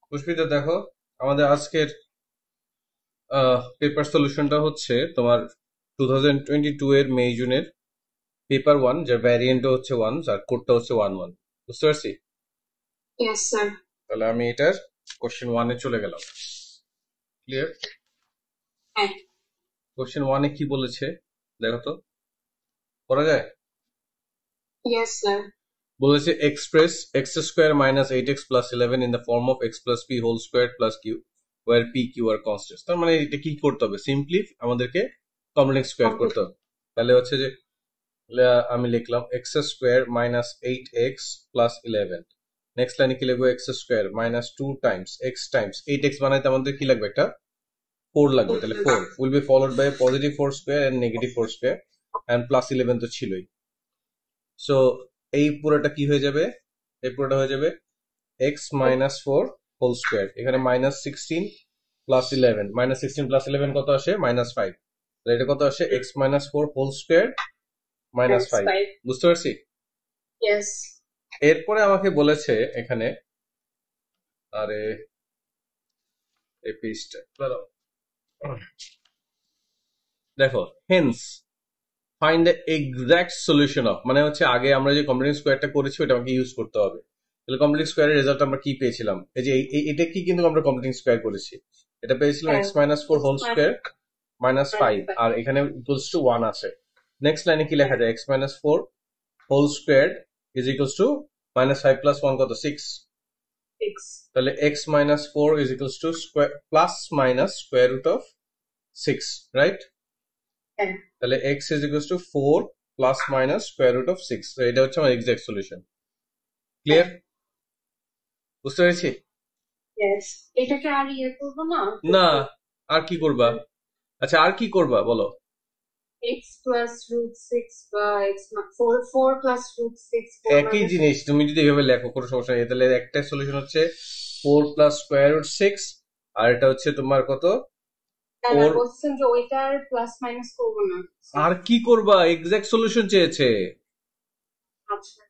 পুষ্পিতা দেখো, আমাদের আজকের পেপার সলিউশনটা হচ্ছে তোমার 2022 এর মে জুনের পেপার ওয়ান, যার ভ্যারিয়েন্টটা হচ্ছে ওয়ান, আর কোডটা হচ্ছে 1-1। বুঝতে পারছি? Yes, sir. তাহলে আমি এটার কোশ্চেন ওয়ানে চলে গেলাম। ক্লিয়ার? হ্যাঁ। কোশ্চেন ওয়ানে কি বলেছে দেখো তো, করা যায়? Yes, sir. বলেছে express x square minus 8x plus 11 in the form of x plus p whole square plus q, where p q are constant. তার মানে এটা কি করতে হবে? সিম্পলি আমাদেরকে কমপ্লেক্স স্কোয়ার করতে হবে। তাহলে হচ্ছে যে আমি লিখলাম x square minus 8x plus 11। Next লাইনে কি লিখবো? X square minus 2 Times x Times 8x বানাইতে আমাদের কি লাগবে? একটা 4 লাগবে। তাহলে 4 will be followed by positive 4 square and negative 4 square and plus 11 তো ছিলই। সো এই পুরোটা কি হয়ে যাবে? এই পুরোটা হয়ে যাবে এক্স মাইনাস 4 হোল স্কোয়ার। এখানে মাইনাস 16 প্লাস 11, মাইনাস 16 প্লাস 11 কত আসে? মাইনাস 5। তাহলে এটা কত আসে? X minus 4 whole square minus Minus 5। 5. বুঝতে পারছি? Yes. এরপরে আমাকে বলেছে এখানে, আরে এই পেজটা দেখো, hence find the exact solution of, মানে হচ্ছে আগে আমরা যে কমপ্লেক্স স্কোয়ারটা করেছি ওটা আমাকে ইউজ করতে হবে। তাহলে কমপ্লেক্স স্কোয়ারের রেজাল্ট আমরা কি পেয়েছিলাম? এই যে এটা কি কিন্তু আমরা কমপ্লেক্স স্কোয়ার করেছি। এটা পেয়েছিলাম x minus 4 whole square minus 5, আর এখানে ইকুয়ালস টু 1 আছে। নেক্সট লাইনে কি লেখা যায়? X minus 4 whole square is equals to minus 5 plus 1 কত? 6। 6. তাহলে x minus 4 is equals to square plus minus square root of 6, right? হ্যাঁ। তাহলে x is equals to 4 plus minus square root of 6। তো এটা হচ্ছে আমার এক্সাক্ট সলিউশন। ক্লিয়ার? বুঝতে পেরেছি? Yes. এটাকে আর করবো না? না, আর কি করবা? আচ্ছা, আর কি করবা বলো? x plus root 6 বা x 4 plus root 6 4 একই minus জিনিস তুমি যদি এভাবে লেখো কোনো সমস্যা নেই। তাহলে একটা সলিউশন হচ্ছে 4 প্লাস স্কোয়ার রুট 6, আর এটা হচ্ছে তোমার কত? না 4। বলছেন যে ওইটার প্লাস মাইনাস করবো না। আর কি করবা? এক্সাক্ট সলিউশন চেয়েছে। আচ্ছা,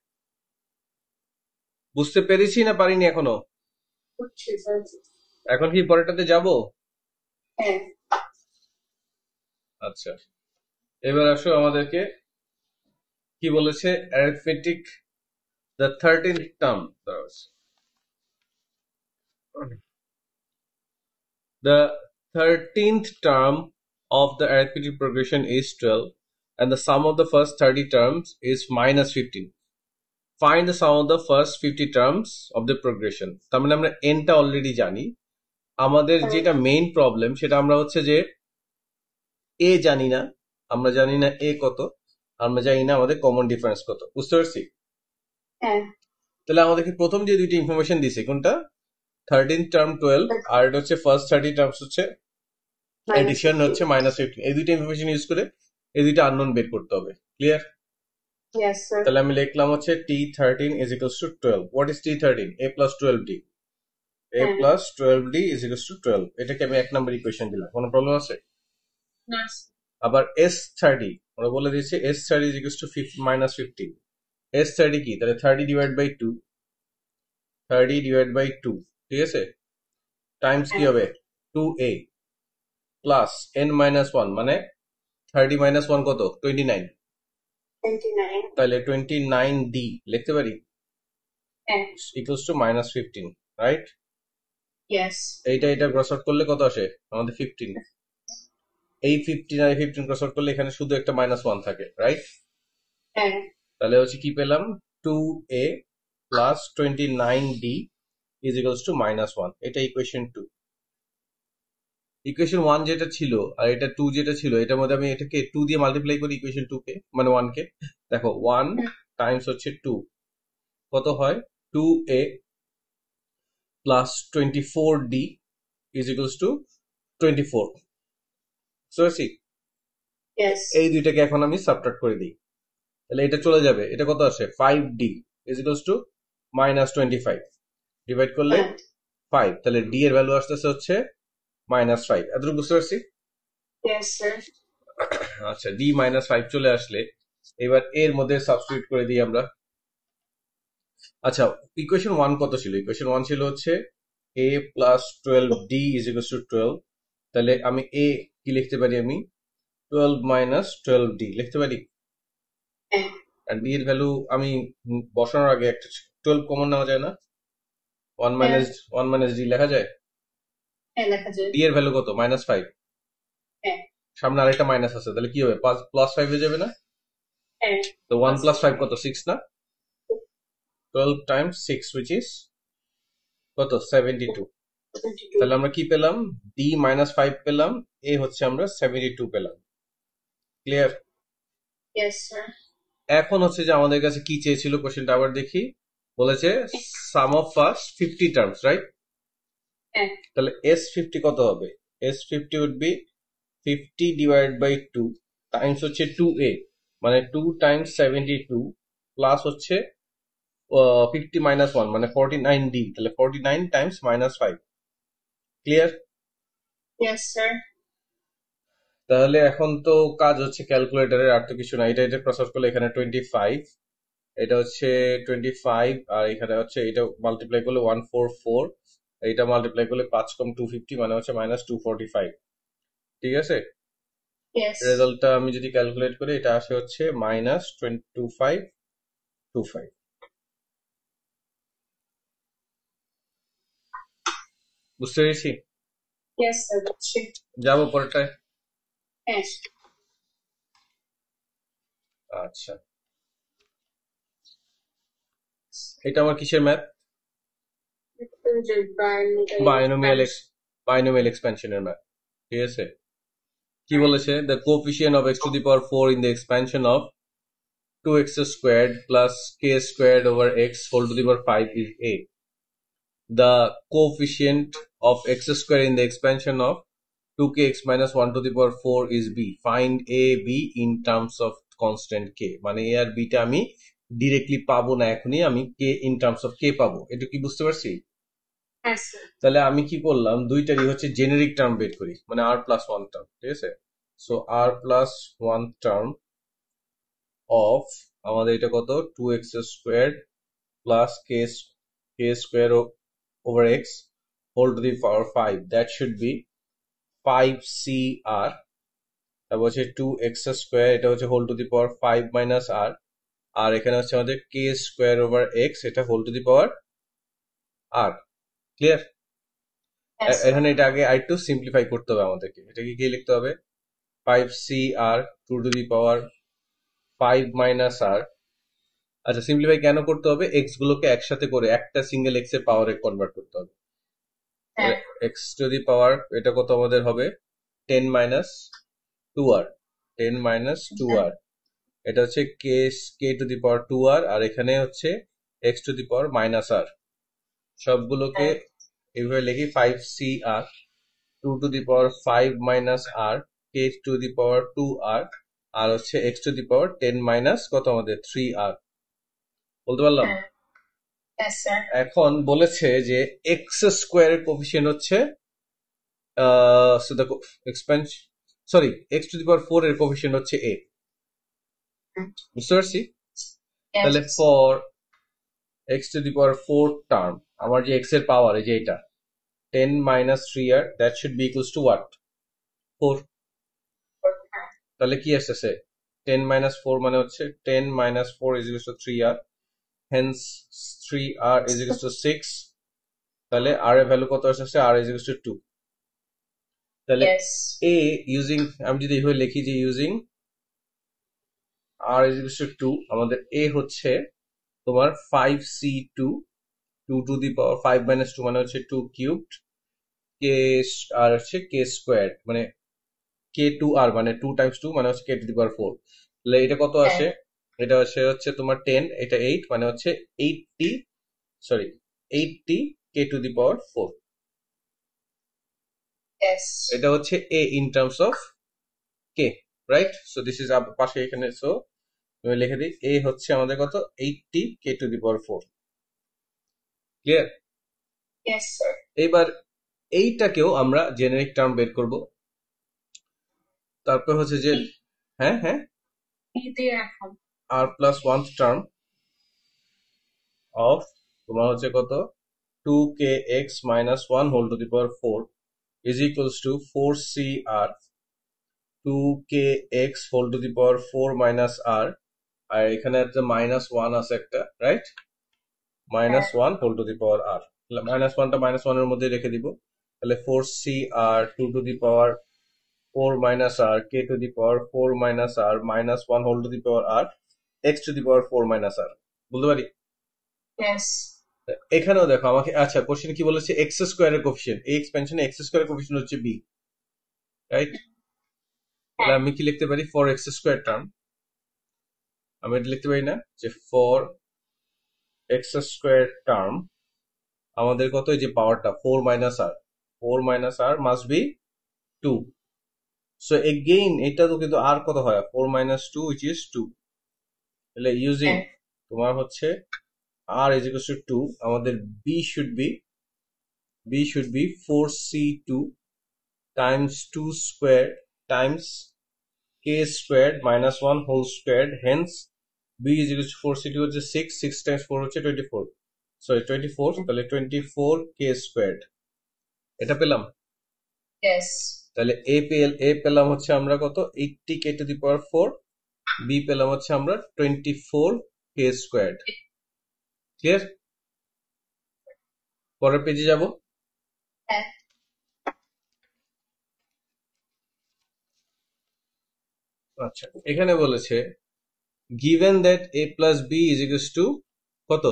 বুঝতে পেরেছি না পারিনি এখনো? বুঝছি স্যার। এখন কি পরেরটাতে যাব? হ্যাঁ। আচ্ছা, এবার আসো আমাদেরকে কি বলেছে। Arithmetic the 13th term, the 13th term of the arithmetic progression is 12 and the sum of the first 30 terms is minus 15. Find the sum of the first 50 terms of the progression. তার মানে আমরা n টা already জানি। আমাদের যেটা main problem সেটা আমরা হচ্ছে যে a জানি না, আমরা জানি না a কত, আমরা জানি না আমাদের কমন ডিফারেন্স কত। বুঝতে পারছি? হ্যাঁ। তাহলে আমাদেরকে প্রথম যে দুইটা ইনফরমেশন দিছে, কোনটা? 13th টার্ম 12, আর এটা হচ্ছে ফার্স্ট 30 টার্মস হচ্ছে এডিশন হচ্ছে মাইনাস 15। এই দুইটা ইনফরমেশন ইউজ করে এই দুইটা আননোন বের করতে হবে। ক্লিয়ার? Yes, sir. তাহলে আমি লিখলাম হচ্ছে t13 is equals to 12. What is t13? a plus 12d. a plus 12d is equals to 12. এটাকে আমি এক নাম্বার ইকুয়েশন দিলাম। কোনো প্রবলেম আছে? না। আবার s30 আমরা বলে দিয়েছি s30 is equals to minus 15. s30 কি? তাহলে 30 ডিভাইড বাই 2, 30 ডিভাইড বাই 2, ঠিক আছে? টাইমস কি হবে? 2a প্লাস n মাইনাস 1, মানে 30 মাইনাস 1 কত? 29। 29. তাহলে 29d লিখতে পারি হ্যাঁ। Equals to minus 15, right? Yes. এটা ক্রস আউট করলে কত আসে? আমাদের 15। এই 15 আর 15 ক্রস আউট করলে এখানে শুধু একটা মাইনাস 1 থাকে, রাইট? হ্যাঁ। তাহলে হচ্ছে কি পেলাম? 2a plus 29d is equals to minus 1। এটা ইকুয়েশন 2। ইকুয়েশন 1 যেটা ছিল আর এটা 2 যেটা ছিল, এটার মধ্যে আমি এটাকে 2 দিয়ে মাল্টিপ্লাই করি ইকুয়েশন 2 কে, মানে 1 কে। দেখো 1 টাইমস হচ্ছে 2 কত হয়? 2a plus 24d is equals two 24। বুঝতে Yes. এই দুইটাকে এখন আমি সাবট্রাক্ট করে দিই। তাহলে এটা চলে যাবে, এটা কত আসে? 5d is equals to minus 25। Divide করলে 5, তাহলে d এর ভ্যালু আসতেছে হচ্ছে মাইনাস 5। এতটুকু বুঝতে পারছি? Yes, sir. আচ্ছা, d মাইনাস 5 চলে আসলে এবার এর মধ্যে সাবস্টিটিউট করে দিই আমরা। আচ্ছা, ইকুয়েশন 1 কত ছিল? ইকুয়েশন 1 ছিল হচ্ছে a plus 12d is equals two 12, তাহলে আমি a কি লিখতে পারি, আমি 12 মাইনাস 12d লিখতে পারি। হ্যাঁ আর d এর ভ্যালু আমি বসানোর আগে একটা 12 কমন নেওয়া যায় না? 1 হ্যাঁ মাইনাস 1 মাইনাস d লেখা যায়। হ্যাঁ লেখা যায়। d এর ভ্যালু কত? -5। হ্যাঁ সামনে আরেকটা মাইনাস আছে, তাহলে কি হবে, প্লাস 5 হয়ে যাবে না? হ্যাঁ তো 1 প্লাস প্লাস 5 কত? 6 না? 12 টাইমস 6 which is কত? 72। 22। তাহলে আমরা কি পেলাম? d -5 পেলাম, a হচ্ছে আমরা 72 পেলাম। ক্লিয়ার? Yes sir. এখন হচ্ছে যে আমাদের কাছে কি চেয়েছিল, কোশ্চেনটা আবার দেখি। বলেছে sum of first 50 terms, right? হ্যাঁ তাহলে s50 কত হবে? s50 would be 50 divide by 2 times হচ্ছে 2a, মানে 2 টাইমস 72 প্লাস হচ্ছে 50 মাইনাস 1 মানে 49d, তাহলে 49 টাইমস -5। ক্লিয়ার? yes sir. তাহলে এখন তো কাজ হচ্ছে ক্যালকুলেটরের, আর তো কিছু না। এটা ক্রস আউট করলে এখানে 25, এটা হচ্ছে 25, আর এখানে হচ্ছে এটা মাল্টিপ্লাই করলে 144, এটা মাল্টিপ্লাই করলে 5 কম 250 মানে হচ্ছে -245। ঠিক আছে, Yes. রেজাল্টটা আমি যদি ক্যালকুলেট করি এটা আসে হচ্ছে -2525। বুঝতে পেরেছি? Yes sir. বুঝছি। যাবো পরেরটায়। হ্যাঁ আচ্ছা, এটা আমার কিসের ম্যাথ? যে বাইনোমিয়াল এক্সপ্যানশনের ম্যাথ। ঠিক আছে, কি বলেছে? The coefficient of x⁴ in the expansion of 2x squared plus k squared over x whole to the power 5 is a. The coefficient of x square in the expansion of 2kx minus 1 to the power 4 is b. Find a b in terms of constant k. মানে a R b টা আমি directly পাবো না এখনই, আমি k in terms of k পাবো। এটা কি বুঝতে পারছি? হ্যাঁ স্যার। তাহলে আমি কি করলাম, দুইটারই হচ্ছে জেনেরিক টার্ম বের করি, মানে r প্লাস 1 টার্ম। ঠিক আছে, so r plus 1 term of আমাদের এটা কত, 2x squared plus k square over x whole to the power 5, that should be 5cr। তারপর হচ্ছে 2x স্কোয়ার, এটা হচ্ছে whole to the power 5 minus r, আর এখানে হচ্ছে আমাদের k স্কোয়ার ওভার x, এটা whole to the power r। Clear? হ্যাঁ স্যার। এখানে এটা আগে আরেকটু সিম্পলিফাই করতে হবে আমাদেরকে। এটা কি লিখতে হবে? 5cr 2 to the power 5 minus r। আচ্ছা, সিম্পলিফাই কেন করতে হবে? এক্স গুলোকে একসাথে করে একটা সিঙ্গেল এক্স এর পাওয়ারে কনভার্ট করতে হবে। হ্যাঁ এক্স টু দি পাওয়ার এটা কত আমাদের হবে? 10 মাইনাস 2r, 10 মাইনাস 2r। এটা হচ্ছে কে টু দি পাওয়ার 2r, আর এখানে হচ্ছে x to the power minus r। সবগুলোকে হ্যাঁ এইভাবে লিখি, 5cr 2 to the power 5 minus r, K two the power 2r, আর হচ্ছে x to the power 10 minus কত আমাদের 3r। বলতে পারলাম? হ্যাঁ হ্যাঁ স্যার। এখন বলেছে যে এক্স স্কোয়ারের কোফিশিয়েন্ট হচ্ছে expansion, sorry, X to the power 4 এর কোফিশিয়েন্ট হচ্ছে a। বুঝতে পারছি? তাহলে for X to the power 4 term, আমার যে এক্স এর পাওয়ার এই যে এটা 10 minus 3r, that should be equals to what? 4। তাহলে কি আসছে? 10 মাইনাস 4 মানে হচ্ছে 10 minus 4 is equals to 3r, hence 3r is equals to 6। তাহলে r এর ভ্যালু কত আসছে? r is equals to 2। তাহলে a ইউজিং, আমি যদি এইভাবে লিখি যে using r is equals to 2, আমাদের a হচ্ছে তোমার 5c2, 2 to the power 5 minus 2 মানে হচ্ছে 2 কিউবড, k আর হচ্ছে k স্কোয়ার মানে k2r মানে 2 টাইমস 2 মানে হচ্ছে k টু দি পাওয়ার 4। তাহলে এটা কত আসে? এটা হচ্ছে তোমার 10, এটা 8 মানে হচ্ছে 80, sorry 80 k two the power 4। এটা হচ্ছে a in terms of k, right? So this is পাশে এখানে, সো আমি লিখে দিই a হচ্ছে আমাদের কত, 80 k two the power 4। Clear? এবার এইটাকেও আমরা জেনারিক টার্ম বের করব। তারপর হচ্ছে যে হ্যাঁ হ্যাঁ r প্লাস 1 টার্ম অফ তোমার হচ্ছে কত, 2kx minus 1 whole to the power 4 is equals to 4cr 2kx whole to the power 4 minus r, আর এখানে একটা মাইনাস 1 আছে একটা, right? Minus 1 whole to the power R, minus 1টা মাইনাস 1 এর মধ্যে রেখে দিব, তাহলে 4cr 2 to the power 4 minus r k to the power 4 minus r minus 1 whole to the power r x to the power 4 minus r, বলতে পারি? Yes. এখানেও দেখো আমাকে, আচ্ছা কোশ্চেন কি বলেছে, এক্স স্কোয়ারের কোফিশিয়েন্ট, এই এক্সপেনশনে এক্স স্কোয়ারের কোফিশিয়েন্ট হচ্ছে b, রাইট? তাহলে আমি কি লিখতে পারি, ফর এক্স স্কোয়ার টার্ম আমি এটা লিখতে পারি না যে ফর এক্স স্কোয়ার টার্ম আমাদের কত, এই যে পাওয়ারটা 4 minus r, 4 minus r must be 2. So again এটা তো কিন্তু r কত হয়, 4 minus 2 which is 2, তাহলে ইউজিং তোমার হচ্ছে r is equals to 2, আমাদের b should be 4c2 times 2 squared times k squared minus 1 whole squared, hence b is equals to 4c2 হচ্ছে 6 times 4 হচ্ছে 24, sorry 24, তাহলে 24 k squared, এটা পেলাম? Yes. তাহলে a পেলাম হচ্ছে আমরা কত, 80 k to the power 4, b পেলাম হচ্ছে আমরা 24 k squared. ক্লিয়ার? পরের পেজে যাব। হ্যাঁ। আচ্ছা, এখানে বলেছে given that a plus b is equals to কত,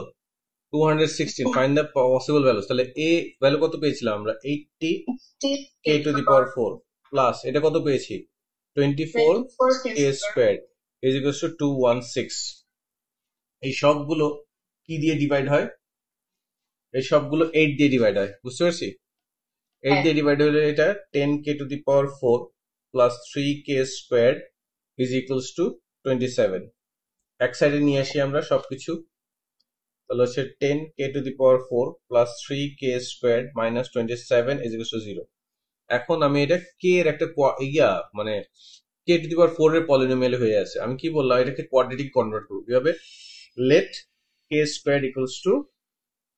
216, find the possible values, তাহলে a ভ্যালু কত পেয়েছিলাম আমরা, 80 k to the power 4 plus এটা কত পেয়েছি, 24 k squared is equals to 216, এই সবগুলো কি দিয়ে ডিভাইড হয়, এই সবগুলো 8 দিয়ে ডিভাইড হয়, বুঝতে পারছি? 8 দিয়ে ডিভাইড হলে এটা 10k to the power 4 plus 3k squared is equals to 27, এক সাইডে নিয়ে আসি আমরা সবকিছু, তাহলে হচ্ছে 10k to the power 4 plus 3k squared minus 27 is equals to 0. এখন আমি এটা k এর একটা মানে k to the power 4 এর পলিনোমিয়াল হয়ে আছে, আমি কি বললাম এটাকে কোয়াড্রেটিক কনভার্ট করব, কিভাবে, let k squared equals to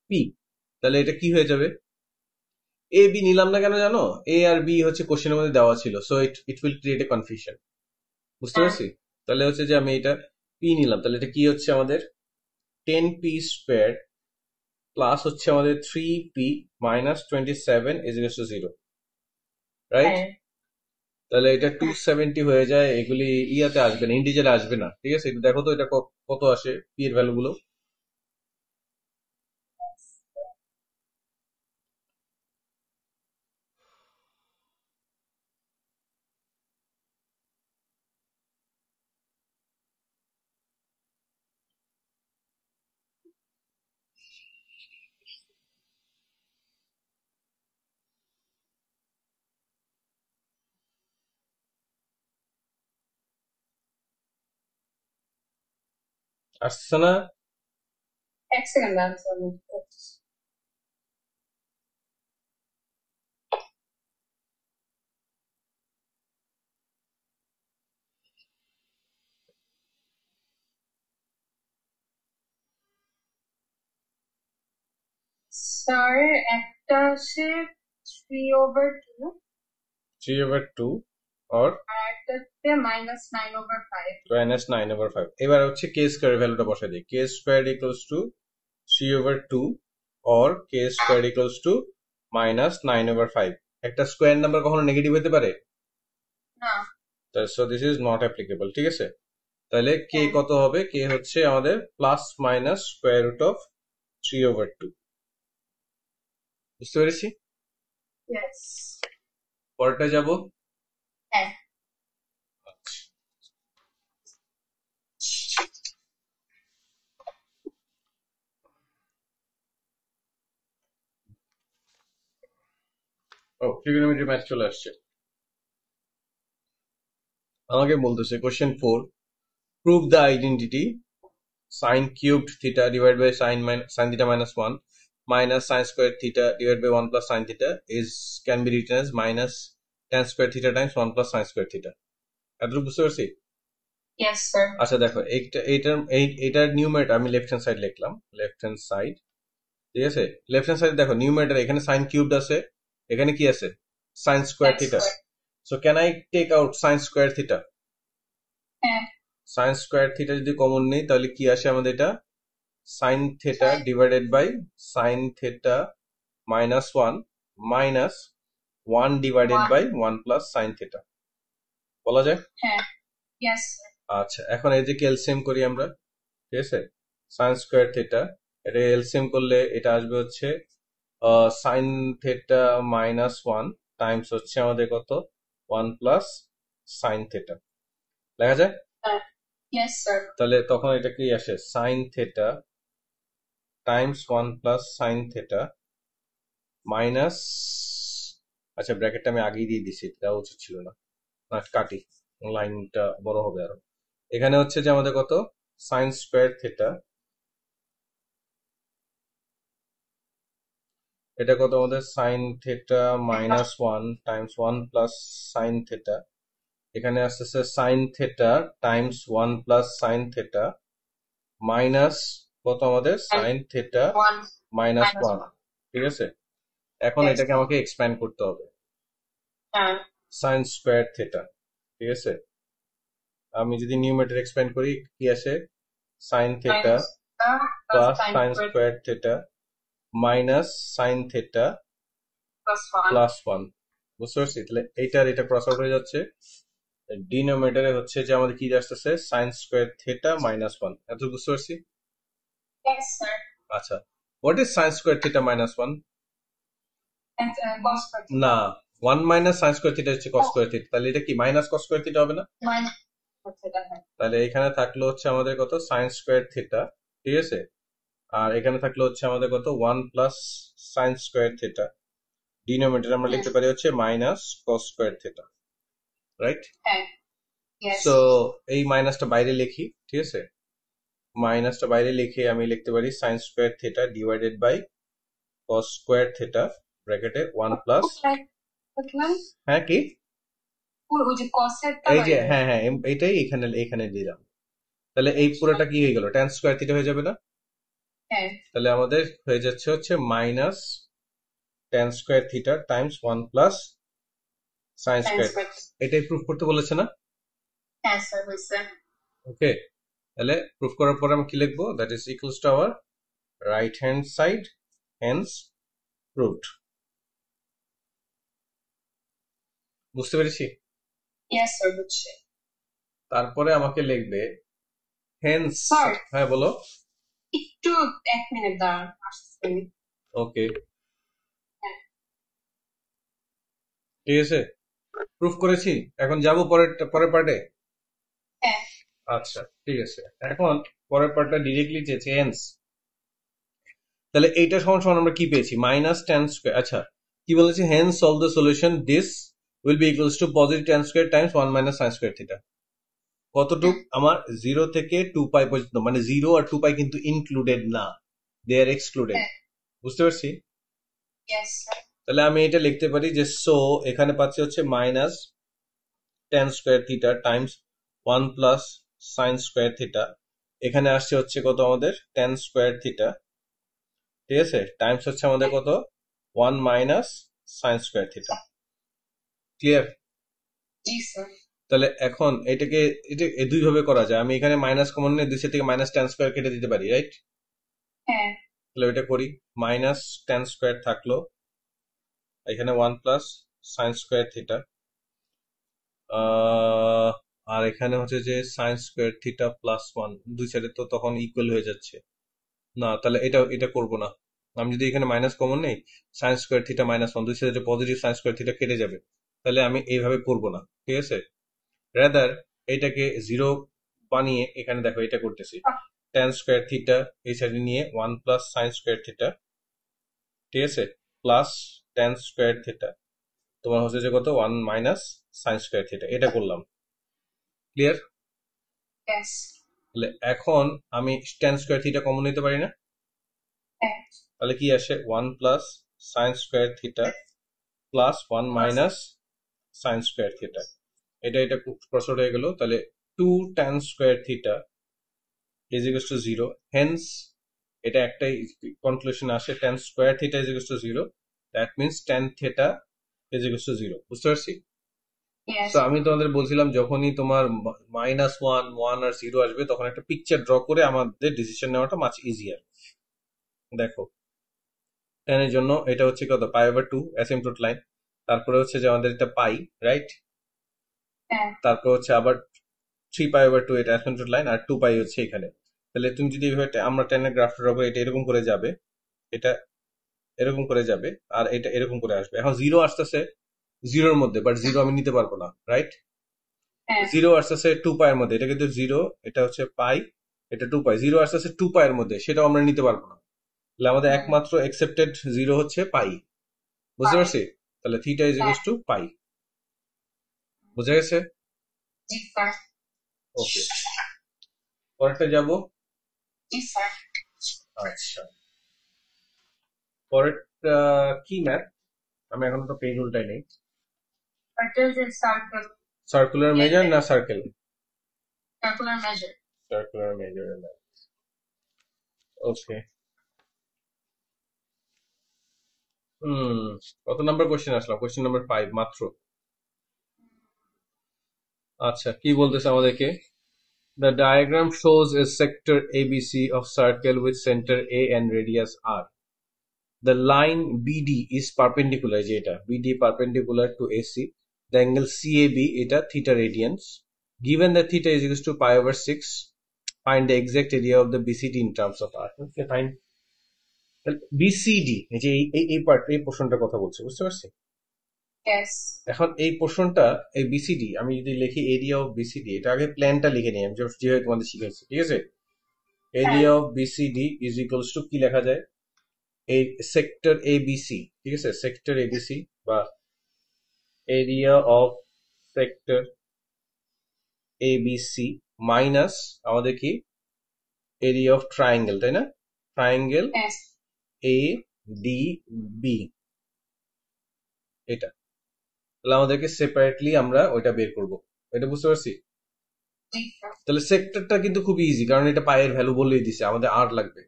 p, তাহলে এটা কি হয়ে যাবে, a b নিলাম না কেন জানো, a আর b হচ্ছে কোশ্চেনের মধ্যে দেওয়া ছিল, so it will create a confusion, বুঝতে পারছি? তাহলে হচ্ছে যে আমি এটা p নিলাম, তাহলে এটা কি হচ্ছে আমাদের 10p squared প্লাস হচ্ছে আমাদের 3p minus 27 is equals to 0, right? তাহলে এটা 270 হয়ে যায়, এগুলি ইয়াতে আসবে না, ইন্টিজারে আসবে না, ঠিক আছে? দেখো তো এটা কত আসে p এর ভ্যালু গুলো, আসছে না? এক সেকেন্ড আনসার করতেছি। স্যার একটা আসে 3/2 3/2 or আর একটা হচ্ছে -9/5 minus 9/5, এবার হচ্ছে k স্কয়ার ভ্যালুটা বসাই দিই, k squared equals to 3/2 or k squared equals to minus 9/5, একটা স্কয়ার নাম্বার কখনো নেগেটিভ হতে পারে না, so this is not applicable, ঠিক আছে? তাহলে k কত হবে, k হচ্ছে আমাদের plus minus square root of 3/2, বুঝতে পেরেছি? ইয়েস। পরেরটা যাব। হ্যাঁ। ও, ট্রিগোনোমেট্রি ম্যাথ চলে আসছে, আমাকে বলতেছে question 4, prove the identity sin cubed theta divided by sin theta minus 1 minus sin squared theta divided by 1 plus sin theta is can be written as minus tan squared theta times 1 plus sin squared theta, এতটুকু বুঝতে পারছি? Yes sir. আচ্ছা দেখো, এইটার numerator আমি left hand side লিখলাম, left hand side, ঠিক আছে, লেফট হ্যান্ড সাইডে দেখো নিউমারেটর এখানে সাইন কিউবড আছে, এখানে কি আছে sine square theta. So can I take out sine square theta? হ্যাঁ সাইন স্কোয়ার থিটা যদি কমন নেই তাহলে কি আসে আমাদের, এটা sine theta divided by sine theta minus one minus one divided by one plus sine theta, বলা যায়? হ্যাঁ ইয়েস আচ্ছা, এখন এই যে ক্যালসিয়াম করি আমরা, ঠিক আছে, সাইন স্কোয়ার থিটা, এটা এলসিএম করলে এটা আসবে হচ্ছে sign theta minus one Times হচ্ছে আমাদের কত, ওয়ান প্লাস সাইন থিটা, লেখা যায়? ইয়েস স্যার তাহলে তখন এটা কি আসে, sine theta Times one plus sine theta minus, আচ্ছা ব্র্যাকেটটা আমি আগেই দিয়ে দিছি, এটা উচিত ছিল না, না কাটি, লাইনটা বড় হবে আরো। এখানে হচ্ছে যে আমাদের কত, সাইন স্কোয়ার থিটা, এটা কত আমাদের sign theta minus one Times one plus sine theta, এখানে আসতেছে sine theta Times one plus sine theta minus কত আমাদের sine theta one minus minus one, one ঠিক আছে। এখন Yes. এটাকে আমাকে এক্সপ্যান্ড করতে হবে, হ্যাঁ সাইন স্কোয়ার থিটা, ঠিক আছে। আমি যদি নিউমেরেটর এক্সপ্যান্ড করি কি আসে, sine theta plus sine square theta minus sine theta plus one, বুঝতে পারছি? তাহলে এইটার এটা ক্রস আউট হয়ে যাচ্ছে, ডিনোমিনেটরে হচ্ছে যে আমাদের কি আসতেছে sign square theta minus one, এত বুঝতে পারছি? Yes, sir. আচ্ছা, what is sign square theta minus one? And cos square theta. না, one minus sine square theta হচ্ছে কস স্কোয়ার থিটা, তাহলে এটা কি মাইনাস কস স্কোয়ার থিটা হবে না? Minus cos theta, হ্যাঁ। তাহলে এখানে থাকলো হচ্ছে আমাদের কত, সাইন স্কোয়ার থিটা, ঠিক আছে, আর এখানে থাকলো হচ্ছে আমাদের কত, one plus sine square theta, denominator আমরা লিখতে পারি হচ্ছে minus cos square theta, right? হ্যাঁ yes. সো এই মাইনাসটা বাইরে লিখি, ঠিক আছে, মাইনাসটা বাইরে লিখে আমি লিখতে পারি sine square theta divided by cos square theta ব্র্যাকেটে ওয়ান প্লাস, দেখলাম হ্যাঁ কি ওই যে cos-এর এই যে হ্যাঁ হ্যাঁ এইটাই এখানে এখানে দিলাম, তাহলে এই পুরোটা কি হয়ে গেল, ট্যান স্কোয়ার থিটা হয়ে যাবে না? হ্যাঁ তাহলে আমাদের হয়ে যাচ্ছে হচ্ছে minus tan square theta Times one plus sign sin square, square. এটাই প্রুফ করতে বলেছে না? হ্যাঁ স্যার হয়েছে ওকে, তাহলে প্রুফ করার পরে আমি কি লিখবো, that is equals to our right hand side, hence proved, বুঝতে পেরেছি? yes স্যার বুঝছি তারপরে আমাকে লিখবে হেন্স, স্যার হ্যাঁ বলো, একটু 1 মিনিট দাঁড়ান আসছি ওকে হ্যাঁ ঠিক আছে, প্রুফ করেছি, এখন যাব পরের পার্টে। হ্যাঁ আচ্ছা ঠিক আছে, এখন পরের পার্টটা ডিরেক্টলি চেয়েছে হেন্স, তাহলে এইটা সমান সমান আমরা কি পেয়েছি, মাইনাস ট্যান স্কোয়ার, আচ্ছা কি বলেছে, hence solve the solution this will be equals to positive tan square times one minus sine square theta, কতটুক আমার জিরো থেকে টু পাই পর্যন্ত, মানে জিরো আর টু পাই কিন্তু ইনক্লুডেড না, দে আর এক্সক্লুডেড, হ্যাঁ বুঝতে পারছি? yes স্যার তাহলে আমি এটা লিখতে পারি যে সো এখানে পাচ্ছি হচ্ছে minus tan square theta Times one plus sine square theta, এখানে আসছে হচ্ছে কত আমাদের ট্যান স্কোয়ার থিটা, ঠিক আছে, টাইমস হচ্ছে আমাদের কত, one minus sine square theta, clear? জি স্যার তাহলে এখন এটাকে এটা দুই ভাবে করা যায়, আমি এখানে মাইনাস কমন নিয়ে দুই থেকে মাইনাস ট্যান স্কোয়ার কেটে দিতে পারি, রাইট? হ্যাঁ তাহলে ওইটা করি, মাইনাস ট্যান স্কোয়ার থাকলো, এখানে one plus sine square theta, আর এখানে হচ্ছে যে sine square theta plus one, দুই সাইডে তো তখন ইকুয়াল হয়ে যাচ্ছে, না তাহলে এটা এটা করবো না, আমি যদি এখানে মাইনাস কমন নেই, sign square theta minus one, দুই সাইডে পজিটিভ সাইন স্কোয়ার থিটা কেটে যাবে, তাহলে আমি এইভাবে করবো না, ঠিক আছে, রাদার এইটাকে জিরো বানিয়ে এখানে দেখো এটা করতেছি, ট্যান স্কোয়ার থিটা এই সাইডে নিয়ে one plus sine square theta, ঠিক আছে, প্লাস ট্যান স্কোয়ার থিটা, তোমার হচ্ছে যে কত, one minus sine square theta, এটা করলাম, ক্লিয়ার? yes তাহলে এখন আমি ট্যান স্কোয়ার থিটা কমন নিতে পারি না, হ্যাঁ তাহলে কি আসে, one plus sine square theta plus one minus sine square theta, এটা এটা ক্রস আউট হয়ে গেল, তাহলে two tan square theta is equals to zero, hence এটা একটাই কনক্লুশন আসে, tan square theta is equal to 0, that means tan theta is equal to 0। বুঝতে পারছি? Yes. তো আমি তোমাদের বলছিলাম যখনই তোমার -1 আর 0 আসবে তখন একটা পিকচার ড্র করে আমাদের ডিসিশন নেওয়াটা মাচ ইজিয়ার। দেখো tan এর জন্য এটা হচ্ছে কত, π/2 অ্যাসিম্পটোট লাইন, তারপরে হচ্ছে যে আমাদের এটা পাই, রাইট? হ্যাঁ তারপর হচ্ছে আবার 3π/2 এটা অ্যাসিম্পটোট লাইন, আর 2π হচ্ছে এখানে। তাহলে তুমি যদি এইভাবে আমরা tan এর গ্রাফটা ড্র করি, এটা এরকম করে যাবে, এটা এরকম করে যাবে, আর এটা এরকম করে আসবে। এখন 0 আসতেছে 0 এর মধ্যে, বাট 0 আমি নিতে পারবো না, রাইট? হ্যাঁ 0 আসতেছে 2π এর মধ্যে, এটা কিন্তু 0, এটা হচ্ছে পাই, এটা 2π। 0 আসতেছে 2π এর মধ্যে, সেটাও আমরা নিতে পারবো না। তাহলে আমাদের একমাত্র একসেপ্টেড 0 হচ্ছে পাই। বুঝতে পাই। পারছি? তাহলে থিটা ইজ ইকুয়াল টু পাই। বুঝা গেছে? জি স্যার। ওকে, পরেরটা যাব। জি স্যার। আচ্ছা, পরেরটা কি ম্যাথ? আমি এখন তো পেজ উল্টাই নেই। What is a circle? Circular measure না circle? Circular measure. Circular measure. Okay, কত নাম্বার কোশ্চেন আসলাম? কোশ্চেন নাম্বার 5 মাত্র। আচ্ছা, কি বলতেছে আমাদেরকে? The diagram shows a sector ABC of circle with center A and radius R. The line BD is perpendicular, যে এটা BD perpendicular to AC. The angle CAB এটা theta radians. Given that theta is equal to π/6, find the exact area of the BCD in terms of R. Okay, fine. BCD এই যে এই part, এই পোর্শনটার কথা বলছে, বুঝতে পারছি? Yes. এখন এই পোর্শনটা, এই বিসিডি, আমি যদি লিখি এরিয়া অফ বিসিডি, এটা আগে প্ল্যানটা লিখে নিই আমি যেভাবে তোমাদের শিখেছি, ঠিক আছে? Area of BCD is equals to কি লেখা যায়? এই সেক্টর এবিসি, ঠিক আছে? সেক্টর এবিসি বা area of sector ABC minus আমাদের কি এরিয়া অফ ট্রায়াঙ্গেল, তাই না? Triangle Yes. A D B, এটা। তাহলে আমাদেরকে সেপারেটলি আমরা ওইটা বের করব, এটা বুঝতে পারছি? জি স্যার। তাহলে সেক্টরটা কিন্তু খুবই ইজি, কারণ এটা পায়ের ভ্যালু বলেই দিছে, আমাদের আর লাগবে।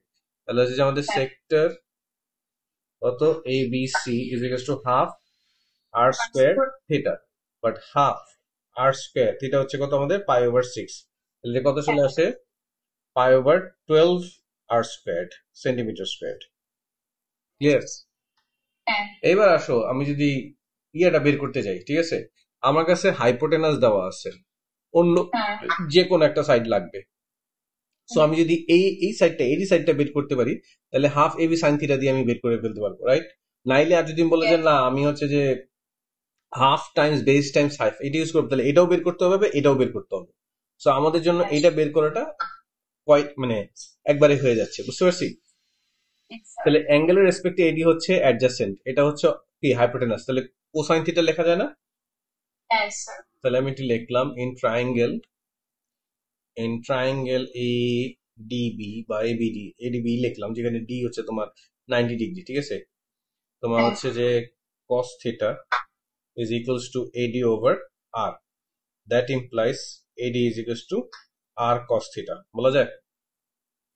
তাহলে হচ্ছে যে আমাদের সেক্টর কত, A B C is equal to half R square theta, but half R square theta হচ্ছে কত আমাদের, π/6। তাহলে কত চলে আসে, π/12 R square centimetre square. Clear? হ্যাঁ এবার আসো, আমি যদি ইয়েটা বের করতে যাই, ঠিক আছে? আমার কাছে হাইপোটেনাস দেওয়া আছে, অন্য হ্যাঁ যে কোনো একটা সাইড লাগবে। সো আমি যদি এই সাইডটা, এই সাইডটা বের করতে পারি, তাহলে হাফ এবি সাইন থিটা দিয়ে আমি বের করে ফেলতে পারবো, রাইট? নাইলে আর যদি বলে যে না, আমি হচ্ছে যে half Times base Times half এটা ইউজ করবো, তাহলে এটাও বের করতে হবে, এটাও বের করতে হবে। সো আমাদের জন্য এটা বের করাটা কোয়াইট মানে একবারে হয়ে যাচ্ছে, বুঝতে পারছি? তাহলে অ্যাঙ্গেলের রেসপেক্টে এডি হচ্ছে অ্যাডজাসেন্ট, এটা হচ্ছে কি হাইপোটেনাস, তাহলে কোসাইন থিটা লেখা যায় না? হ্যাঁ স্যার। তাহলে আমি এটি লিখলাম ইন ট্রায়াঙ্গেল এ ডিবি বা এবিডি, এডিবি লিখলাম, যেখানে ডি হচ্ছে তোমার 90 ডিগ্রি, ঠিক আছে? তোমার হচ্ছে যে cos theta is equals to AD over R. That implies AD is equals to R cos theta, বলা যায়?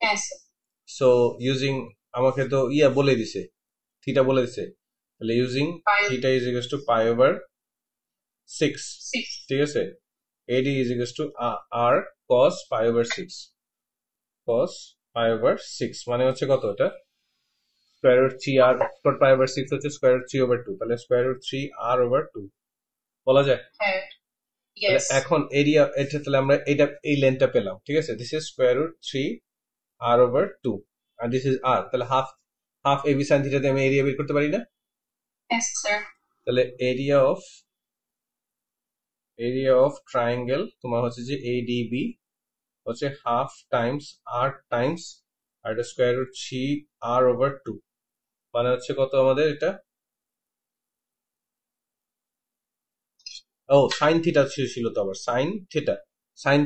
হ্যাঁ স্যার। So using, আমাকে তো বলে দিছে, থিটা বলে দিছে, তাহলে using theta is equals to π/6, ঠিক আছে? AD is equals to R cos π/6, cos π/6 মানে হচ্ছে কত, এটা স্কোয়ার রুট 3 আর cos π/6 হচ্ছে স্কোয়ার রুট 3/2, তাহলে স্কোয়ার রুট 3 R/2 বলা যায়? হ্যাঁ তাহলে yes. এখন এরিয়া, এটা তাহলে আমরা এটা এই লেন্থটা পেলাম, ঠিক আছে? This is square root 3 R/2 আর দিস ইজ R, তাহলে হাফ এবি সাইন থিটা দিয়ে আমি এরিয়া বের করতে পারি না? Yes sir. তাহলে এরিয়া অফ ট্রায়াঙ্গেল তোমার হচ্ছে যে এডিবি হচ্ছে হাফ টাইমস আর টাইমস আর এটা স্কোয়ার রুট 3 R/2, মানে হচ্ছে কত আমাদের এটা, ও সাইন থিটা ছিল তো, আবার সাইন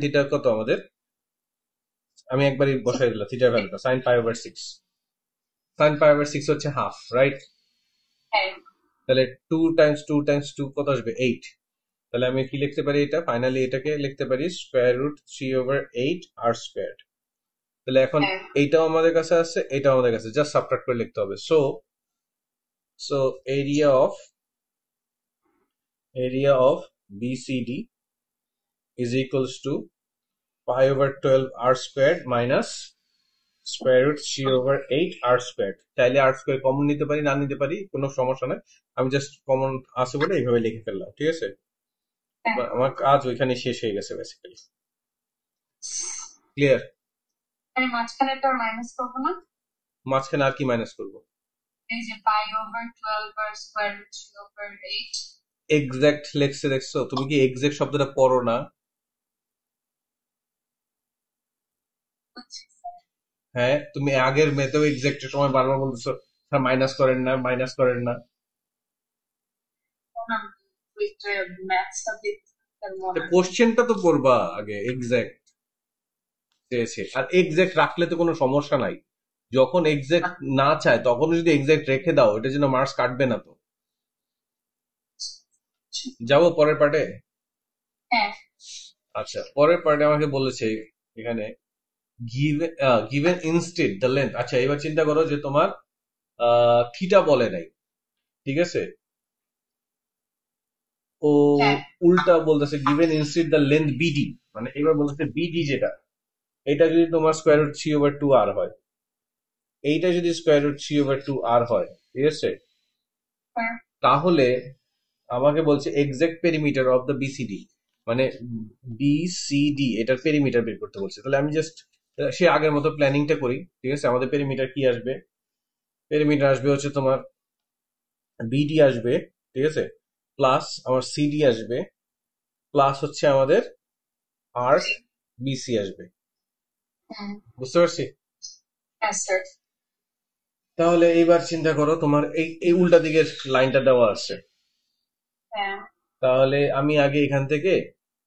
থিটা কত আমাদের, আমি একবারই বসাই দিলাম থিটার ভ্যালুটা, সাইন π/6 হচ্ছে হাফ, রাইট? হ্যাঁ তাহলে 2 টাইমস 2 কত আসবে, 8। তাহলে আমি কি লিখতে পারি, এটা ফাইনালি এটাকে লিখতে পারি স্কোয়ার রুট 3/8 আর স্কোয়ার। তাহলে এখন হ্যাঁ এইটাও আমাদের কাছে আছে, এটাও আমাদের কাছে, জাস্ট সাবট্রাক্ট করে লিখতে হবে। So area of BCD is equals to pi over 12 r squared minus square root 3 over 8 r squared। চাইলে r squared কমন নিতে পারি, না নিতে পারি, কোনো সমস্যা নাই। আমি জাস্ট কমন আছে বলে এইভাবে লিখে ফেললাম, ঠিক আছে? হ্যাঁ আমার কাজ ওইখানে শেষ হয়ে গেছে বেসিক্যালি। ক্লিয়ার? আমি মাঝখানে তো মাইনাস করবো না, মাঝখানে আর কি মাইনাস করবো? এই যে পাই ওভার 12 আর স্কয়ার রুট 3 ওভার 8। এক্সাক্ট লেখছে, দেখছো? তুমি কি এক্সাক্ট শব্দটা পড়ো না? হ্যাঁ, তুমি আগের মেথেও এক্সাক্ট সময় বারবার বলতেছো স্যার মাইনাস করেন না, মাইনাস করেন না। ম্যাথসটা দেখতে কোশ্চেনটা তো পড়বা আগে, এক্সাক্ট চেয়েছে, আর এক্সাক্ট রাখলে তো কোনো সমস্যা নাই। যখন এক্সাক্ট না চায় তখন যদি এক্সাক্ট রেখে দাও, এটা যেন মার্কস কাটবে না তো। যাবো পরের পার্টে। হ্যাঁ আচ্ছা, পরের পার্টে আমাকে বলেছে এখানে given instead the length। আচ্ছা, এবার চিন্তা করো যে তোমার থিটা বলে নাই, ঠিক আছে? ও হ্যাঁ উল্টা বলতেছে given instead the length BD, মানে এবার বলতেছে BD যেটা, এটা যদি তোমার স্কোয়ার রুট 3 ওভার 2 আর হয়, এইটা যদি স্কোয়ার রুট 3 ওভার 2 আর হয়, ঠিক আছে? হ্যাঁ তাহলে আমাকে বলছে exact perimeter of the BCD, মানে বিসিডি এটার পেরিমিটার বের করতে বলছে। তাহলে আমি জাস্ট সে আগের মতো প্ল্যানিংটা করি, ঠিক আছে? আমাদের পেরিমিটার কি আসবে? পেরিমিটার আসবে হচ্ছে তোমার বিডি আসবে, ঠিক আছে, প্লাস আমার সিডি আসবে, প্লাস হচ্ছে আমাদের আর্ক বিসি আসবে। হ্যাঁ বুঝতে পারছি? হ্যাঁ স্যার তাহলে এইবার চিন্তা করো, তোমার এই এই উল্টা দিকের লাইনটা দেওয়া আছে। হ্যাঁ তাহলে আমি আগে এখান থেকে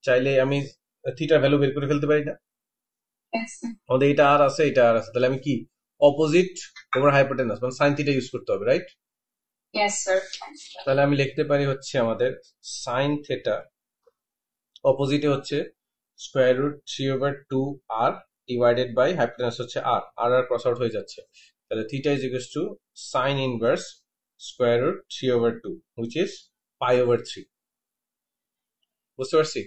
চাইলে আমি থিটার ভ্যালু বের করে ফেলতে পারি না? yes sir আমাদের এটা আর আছে, এটা আর আছে, তাহলে আমি কি অপোজিট ওভার হাইপোটেনাস মানে সাইন থিটা ইউজ করতে হবে, রাইট? yes sir তাহলে আমি লিখতে পারি হচ্ছে আমাদের সাইন থিটা অপোজিটে হচ্ছে square root 3 over 2 R divided by hypotenuse হচ্ছে R, R R cross out হয়ে যাচ্ছে। তাহলে theta is equals to sine inverse square root 3 over 2 which is pi over 3। বুঝতে পারছি?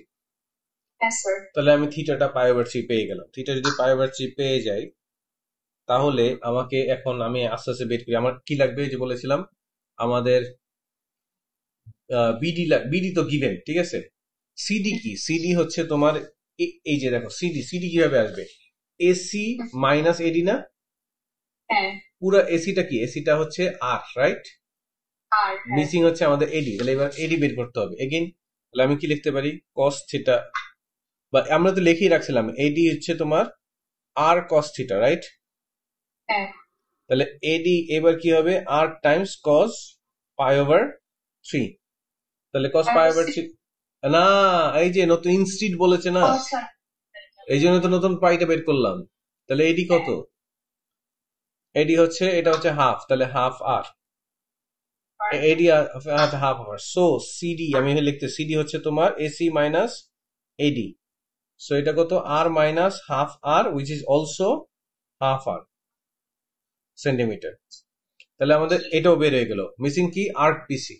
yes sir তাহলে আমি থিটাটা পাই ওভার 3 পেয়ে গেলাম। থিটা যদি পাই ওভার 3 পেয়ে যাই, তাহলে আমাকে এখন আমি আস্তে আস্তে বের করি আমার কি লাগবে। যে বলেছিলাম আমাদের বিডি, বিডি তো গিভেন, ঠিক আছে? সিডি কি? সিডি হচ্ছে তোমার এই যে দেখো সিডি, সিডি কিভাবে আসবে? এসি মাইনাস এডি না? হ্যাঁ পুরো এসিটা কি? এসিটা হচ্ছে আর, রাইট? আর হ্যাঁ মিসিং হচ্ছে আমাদের এডি, তাহলে এবার এডি বের করতে হবে এগেইন। তাহলে আমি কি লিখতে পারি? কস থিটা, বা আমরা তো লিখেই রাখছিলাম এডি হচ্ছে তোমার আর কস থিটা, রাইট? হ্যাঁ তাহলে এডি এবার কি হবে? আর টাইমস কস পাই ওভার 3। তাহলে কস পাই ওভার 3 না, এই যে নতুন ইনস্টিড বলেছে না, ও স্যার এই জন্য তো নতুন পাইটা বের করলাম। তাহলে এডি কত? এডি হচ্ছে, এটা হচ্ছে হাফ, তাহলে হাফ আর এডি হাফ আর। সো সিডি আমি লিখতে, সিডি হচ্ছে তোমার এসি মাইনাস এডি। সো এটা কত? R minus half R which is also half R centimetre. তাহলে আমাদের এটাও বের হয়ে গেল। মিসিং কি? Arc BC.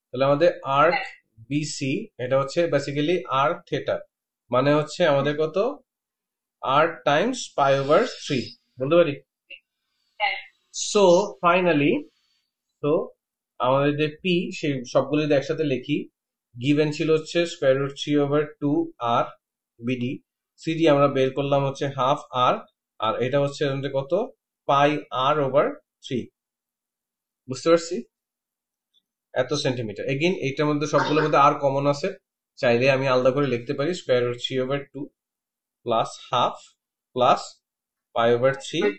তাহলে আমাদের আর্ক বিসি এটা হচ্ছে বেসিক্যালি আর্ক থিটা, মানে হচ্ছে আমাদের কত? আর টাইমস পাই ওভার 3 বলতে পারি। হ্যাঁ সো ফাইনালি, তো আমাদের যে পি সেই সবগুলো যদি একসাথে লিখি, গিভেন ছিল হচ্ছে স্কোয়ার রুট 3 ওভার 2 আর বিডি, সিডি আমরা বের করলাম হচ্ছে হাফ আর, আর এটা হচ্ছে আমাদের কত? পাই আর ওভার 3। বুঝতে পারছি? এত সেন্টিমিটার। এগেইন এইটার মধ্যে সবগুলোর মধ্যে আর কমন আছে, চাইলে আমি আলাদা করে লিখতে পারি square root 3 over 2 plus half plus pi over 3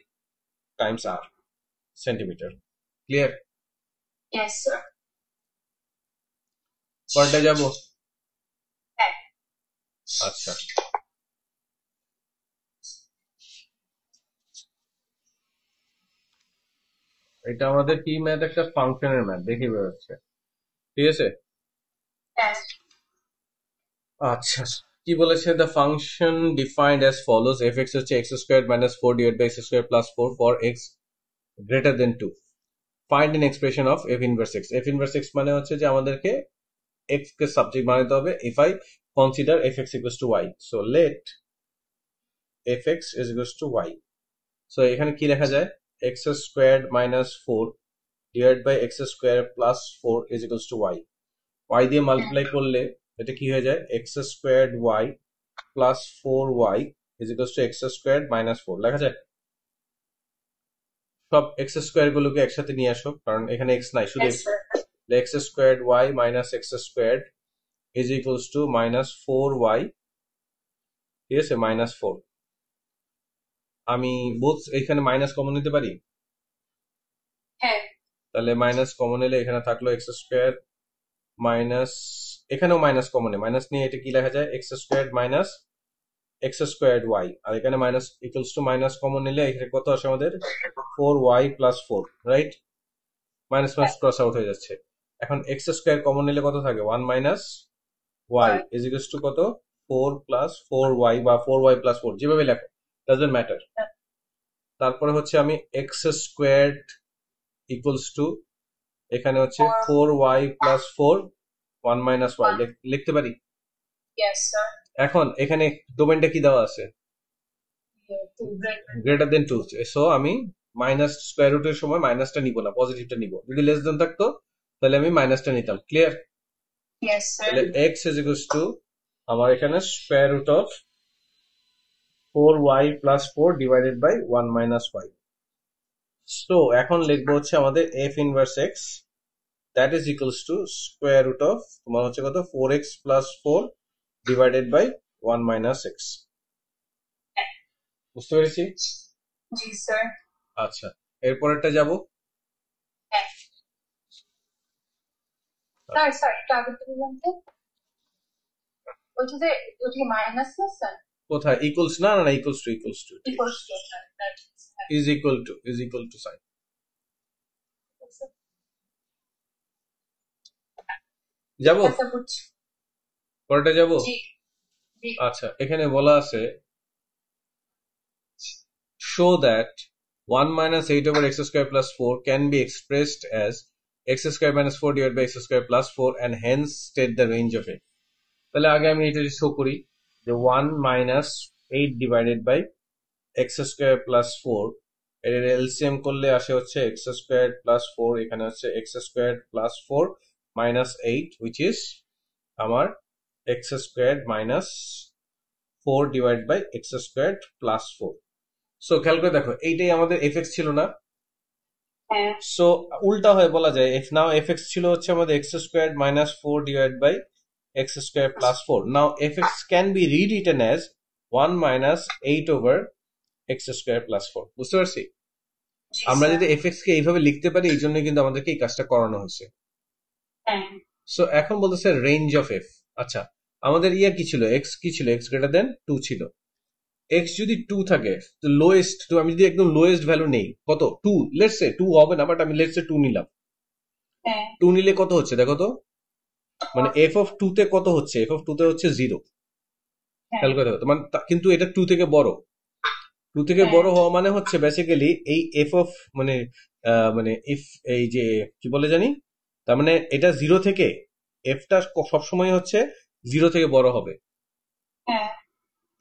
times R centimetre. Clear? yes sir পরেরটা যাব? হ্যাঁ আচ্ছা, এটা আমাদের কি ম্যাথ? একটা ফাংশনের ম্যাথ, দেখে বেরোচ্ছে, ঠিক আছে? হ্যাঁ আচ্ছা, কি বলেছে, the function defined as follows, F X হচ্ছে X square minus four divide by x square plus four for X greater than two, find an expression of F inverse X. F inverse X মানে হচ্ছে যে আমাদেরকে X কে subject বানাতে হবে if I consider F X equals to Y. So let F X is equals to Y. So এখানে কি লেখা যায়, x square minus four divide by x square plus four is equals to y. Y দিয়ে multiply করলে এটা কি হয়ে যায়, x square y plus four y is equals to x square minus four লেখা যায়। সব এক্স স্কোয়ার গুলোকে একসাথে নিয়ে আসো, কারণ এখানে এক্স নাই, শুধু Yes, sir. X square Y minus X square is equals to minus four Y, ঠিক আছে, মাইনাস ফোর। আমি বোথ এখানে মাইনাস কমন নিতে পারি, হ্যাঁ, তাহলে মাইনাস কমন নিলে এখানে থাকলো এক্স স্কোয়ার মাইনাস, এখানেও মাইনাস কমন মাইনাস নিয়ে এটা কি লেখা যায়, x square minus X square Y, আর এখানে minus equals to minus common নিলে এখানে কত আসে আমাদের, four Y plus four, right, minus minus cross out হয়ে যাচ্ছে। এখন এক্স স্কোয়ার কমন নিলে কত থাকে, one minus y is equals to কত, ফোর প্লাস ফোর ওয়াই বা ফোর ওয়াই প্লাস ফোর, যেভাবে লেখো ডাজন্ট ম্যাটার। তারপরে হচ্ছে আমি এক্স স্কোয়ার ইকুয়ালস টু এখানে হচ্ছে four Y plus four one minus y লিখতে পারি। yes, sir. এখন এখানে ডোমেনটা কি দেওয়া আছে, Yeah, two greater. Greater than two, so আমি মাইনাস স্কোয়ার রুটের সময় মাইনাসটা নিব না, পজিটিভটা নিব। যদি লেস দেন থাকতো তাহলে আমি মাইনাসটা নিতাম, ক্লিয়ার। Yes, তাহলে sir. X is equals to আমার এখানে square root of four Y plus four divided by one minus y. So এখন লিখবো হচ্ছে আমাদের F inverse x, that is equals to square root of তোমার হচ্ছে কত, four x plus four divided by one minus x. বুঝতে পেরেছি? জি, স্যার। আচ্ছা, এরপরেরটা যাব। হ্যাঁ। স্যার স্যার একটু আগে থেকে বলতে ওইটা যে ওইটা মাইনাস না স্যার, কোথায় ইকুয়ালস, না না equals to equals to equals to sir, is equal to sign. যাব পরেরটা যাব। জি জি আচ্ছা, এখানে বলা আছে show that 1 minus 8 over x square plus 4 can be expressed as x square minus 4 divided by x square plus 4 and hence state the range of it. তাহলে আগে আমি এটা শো করি যে 1 minus 8 divided by x square plus 4 এর LCM করলে আসে হচ্ছে x square plus 4, এখানে হচ্ছে x square plus 4 minus 8 which is আমার x squared minus 4 divided by x squared plus 4. So খেয়াল করে দেখো, এইটাই আমাদের এফ এক্স ছিল না, হ্যাঁ সো উল্টা হয়ে বলা যায় এফ নাও এফ এক্স ছিল হচ্ছে আমাদের x square minus four divide by x square plus four. Now F x can be rewritten as one minus eight over x square plus four. বুঝতে পারছি? জি আমরা স্যার। যদি এফ এক্স কে এইভাবে লিখতে পারি, এই জন্য কিন্তু আমাদেরকে এই কাজটা করানো হয়েছে। হ্যাঁ সো এখন বলতেছে রেঞ্জ অফ এফ। আচ্ছা, আমাদের ইয়া কি ছিল, এক্স কি ছিল, এক্স গ্রেটার দেন টু ছিল। এক্স যদি টু থাকে, তো লোয়েস্ট টু, আমি যদি একদম লোয়েস্ট ভ্যালু নেই, কত, টু, লেটস সে টু হবে না, বাট আমি লেটস সে টু নিলাম। হ্যাঁ টু নিলে কত হচ্ছে দেখো তো, মানে এফ অফ টু তে কত হচ্ছে, এফ অফ টু তে হচ্ছে জিরো। হ্যাঁ খেয়াল করে দেখো তো, মানে কিন্তু এটা টু থেকে বড়, টু থেকে বড় হওয়া মানে হচ্ছে বেসিক্যালি এই এফ অফ মানে মানে ইফ এই যে কি বলে জানি, তার মানে এটা জিরো থেকে এফটা সবসময় হচ্ছে জিরো থেকে বড় হবে। হ্যাঁ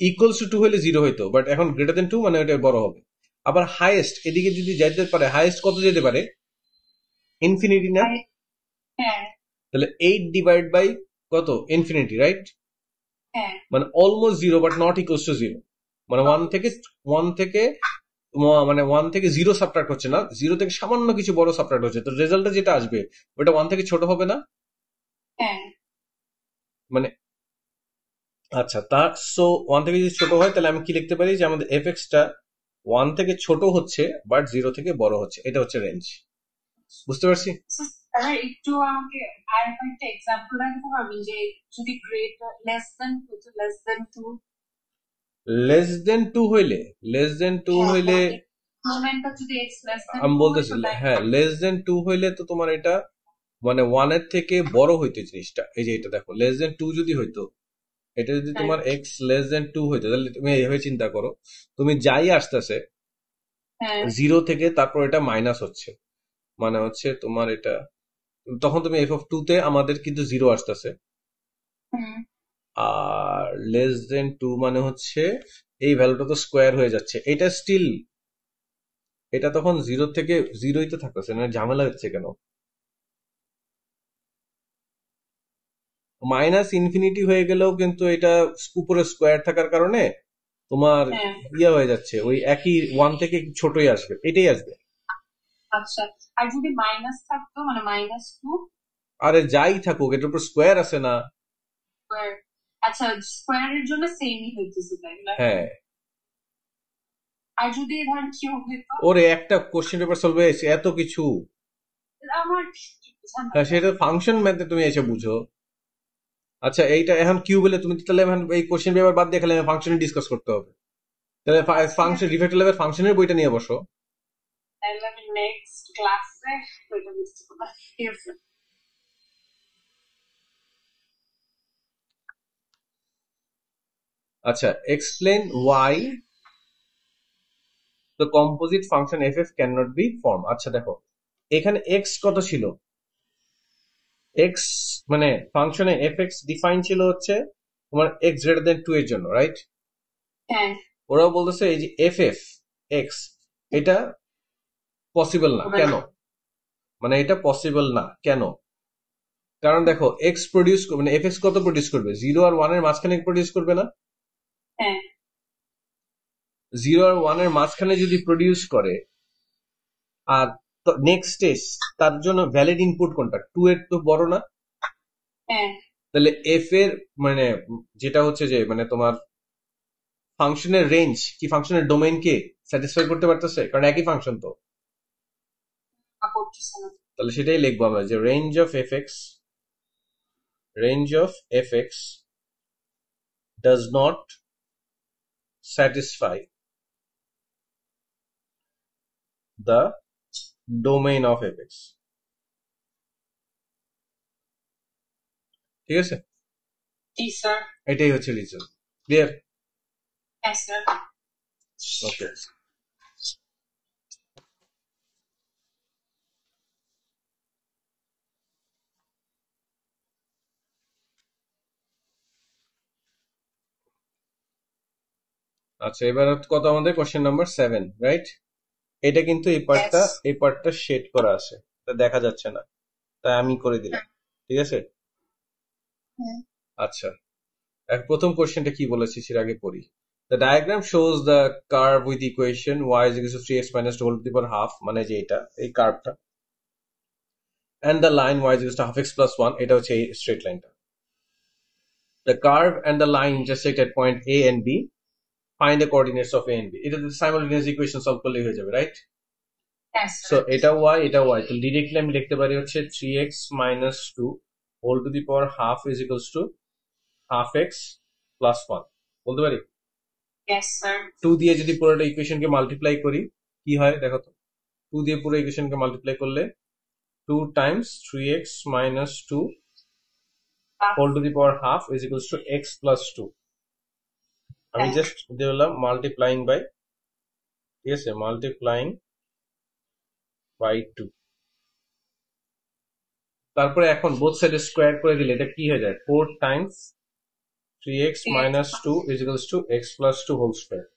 ইকুয়ালস টু টু হলে জিরো হইতো, বাট এখন গ্রেটার দেন টু মানে ওটা বড় হবে। আবার হাইয়েস্ট এদিকে যদি যেতে পারে, হাইয়েস্ট কত যেতে পারে, ইনফিনিটি না? হ্যাঁ তাহলে এইট ডিভাইড বাই কত, ইনফিনিটি, রাইট, হ্যাঁ মানে almost zero but not equals to zero, মানে ওয়ান থেকে জিরো সাবট্রাক্ট হচ্ছে না, জিরো থেকে সামান্য কিছু বড় সাবট্রাক্ট হচ্ছে, তো রেজাল্টটা যেটা আসবে ওটা ওয়ান থেকে ছোট হবে না, হ্যাঁ মানে আচ্ছা তার সো ওয়ান থেকে যদি ছোট হয় তাহলে আমি কি লিখতে পারি যে আমাদের এফ এক্সটা ওয়ান থেকে ছোট হচ্ছে বাট জিরো থেকে বড় হচ্ছে, এটা হচ্ছে রেঞ্জ। বুঝতে পারছি? স্যার একটু আমাকে আর একটা এক্সাম্পল দিতে পারবেন যে যদি greater less than two less than two হইলে, মোমেন্টটা যদি এক্স লেস দেন আমি বলতেছি, হ্যাঁ লেস দেন টু হইলে তো তোমার এটা মানে ওয়ান এর থেকে বড় হইতো জিনিসটা। এই যে এটা দেখো, লেস দেন টু যদি হইতো এটা যদি হ্যাঁ তোমার x লেস দেন 2 হইতো তাহলে তুমি এইভাবে চিন্তা করো, তুমি যাই আসতেছে হ্যাঁ 0 থেকে তারপর এটা মাইনাস হচ্ছে, মানে হচ্ছে তোমার এটা, তখন তুমি f(2) তে আমাদের কিন্তু 0 আসতেছে, হুম আর লেস দেন 2 মানে হচ্ছে এই ভ্যালুটা তো স্কোয়ার হয়ে যাচ্ছে, এটা স্টিল এটা তখন 0 থেকে 0ই তো থাকতেছে, না ঝামেলা হচ্ছে কেন? মাইনাস ইনফিনিটি হয়ে গেলেও কিন্তু এটা উপরে স্কোয়ার থাকার কারণে তোমার হ্যাঁ ইয়ে হয়ে যাচ্ছে, ওই একই 1 থেকে ছোটই আসবে, এটাই আসবে। আচ্ছা আর যদি মাইনাস থাকতো মানে -2 আরে যাই থাকুক এটার উপর স্কোয়ার আছে না। স্কোয়ার, আচ্ছা স্কোয়ারের জন্য সেমই হইতেছে তাই না? হ্যাঁ, আর যদি ধরেন কিউব হইতো, ওরে একটা কোশ্চেন পেপার সলভ হয়েছে এত কিছু। আমার বুঝান না হ্যাঁ, সেটা ফাংশন ম্যাথে তুমি এসে বুঝো। আচ্ছা এইটা এখন কিউ বলে তুমি তাহলে এখন এই কোশ্চেন পেপার বাদ দিয়ে খালি ফাংশনে ডিসকাস করতে হবে, তাহলে আচ্ছা ঠিক ফাংশন আছে, রিফ্যাক্টর লেভেল ফাংশনের বইটা নিয়ে বসো। তাহলে আমি নেক্সট ক্লাসে ওইটা বুঝতে পারবো। ঠিক আছে আচ্ছা, explain why the composite function F F can not be form. আচ্ছা দেখো, এখানে এক্স কত ছিল, এক্স মানে ফাংশনে এফ এক্স ডিফাইন ছিল হচ্ছে তোমার এক্স গ্রেটার দেন 2 এর জন্য, রাইট? হ্যাঁ ওরাও বলতেছে এই যে এফ এফ এক্স এটা পসিবল না, হবে কেন? না, মানে এটা পসিবল না কেন? কারণ দেখো এক্স প্রডিউস মানে এফ এক্স কত প্রডিউস করবে, 0 আর 1 এর মাঝখানে প্রডিউস করবে না? হ্যাঁ 0 আর 1 এর মাঝখানে যদি প্রডিউস করে, আর নেক্সট স্টেজ তার জন্য ভ্যালিড ইনপুট কোনটা, 2 এর তো বড় না? হ্যাঁ তাহলে এফ এর মানে যেটা হচ্ছে যে মানে তোমার ফাংশনের রেঞ্জ কি ফাংশনের ডোমেইন কে স্যাটিসফাই করতে পারতেছে, কারণ একই ফাংশন তো। করতেছে না, তাহলে সেটাই লিখবো আমরা যে range of F x does not satisfy the domain of F x. ঠিক আছে, জি স্যার, এটাই হচ্ছে রিজন। ক্লিয়ার? হ্যাঁ স্যার। ওকে। আচ্ছা এবার কত আমাদের কোশ্চেন নাম্বার 7, রাইট? এটা কিন্তু Yes. এই পার্টটা শেড করা আছে, তা দেখা যাচ্ছে না, তাই আমি করে দিলাম। ঠিক আছে, হুম, আচ্ছা প্রথম কোশ্চেনটা কি বলেছি সেটা আগে পড়ি। The diagram shows the curve with equation y is equal to 3x minus 2 whole to the power half, মানে যে এটা এই কার্ভটা, and the line y is equal to half x plus 1, এটা হচ্ছে এই স্ট্রেট লাইনটা। The curve and the line intersect at point A and B, find the coordinates of A and B। এটা তো simultaneous equation সলভ করলেই হয়ে যাবে, right? yes so sir, এটা y তো ডিরেক্টলি আমি লিখতে পারি হচ্ছে 3x minus 2 whole to the power half is equals to half x plus 1, বলতে পারি? yes sir, 2 দিয়ে যদি পুরোটা ইকুয়েশনকে মাল্টিপ্লাই করি কি হয় দেখো তো, 2 দিয়ে পুরো ইকুয়েশনকে মাল্টিপ্লাই করলে 2 times 3x minus 2 whole to the power half is equals to x plus 2। আমি হ্যাঁ জাস্ট দিলাম মাল্টিপ্লাইং বাই, ঠিক আছে, মাল্টিপ্লাইং বাই 2। তারপরে এখন বোথ সাইডে স্কোয়ার করে দিলে এটা কি হয়ে যায়, 4 times 3x minus 2 is equals to x plus 2 whole square,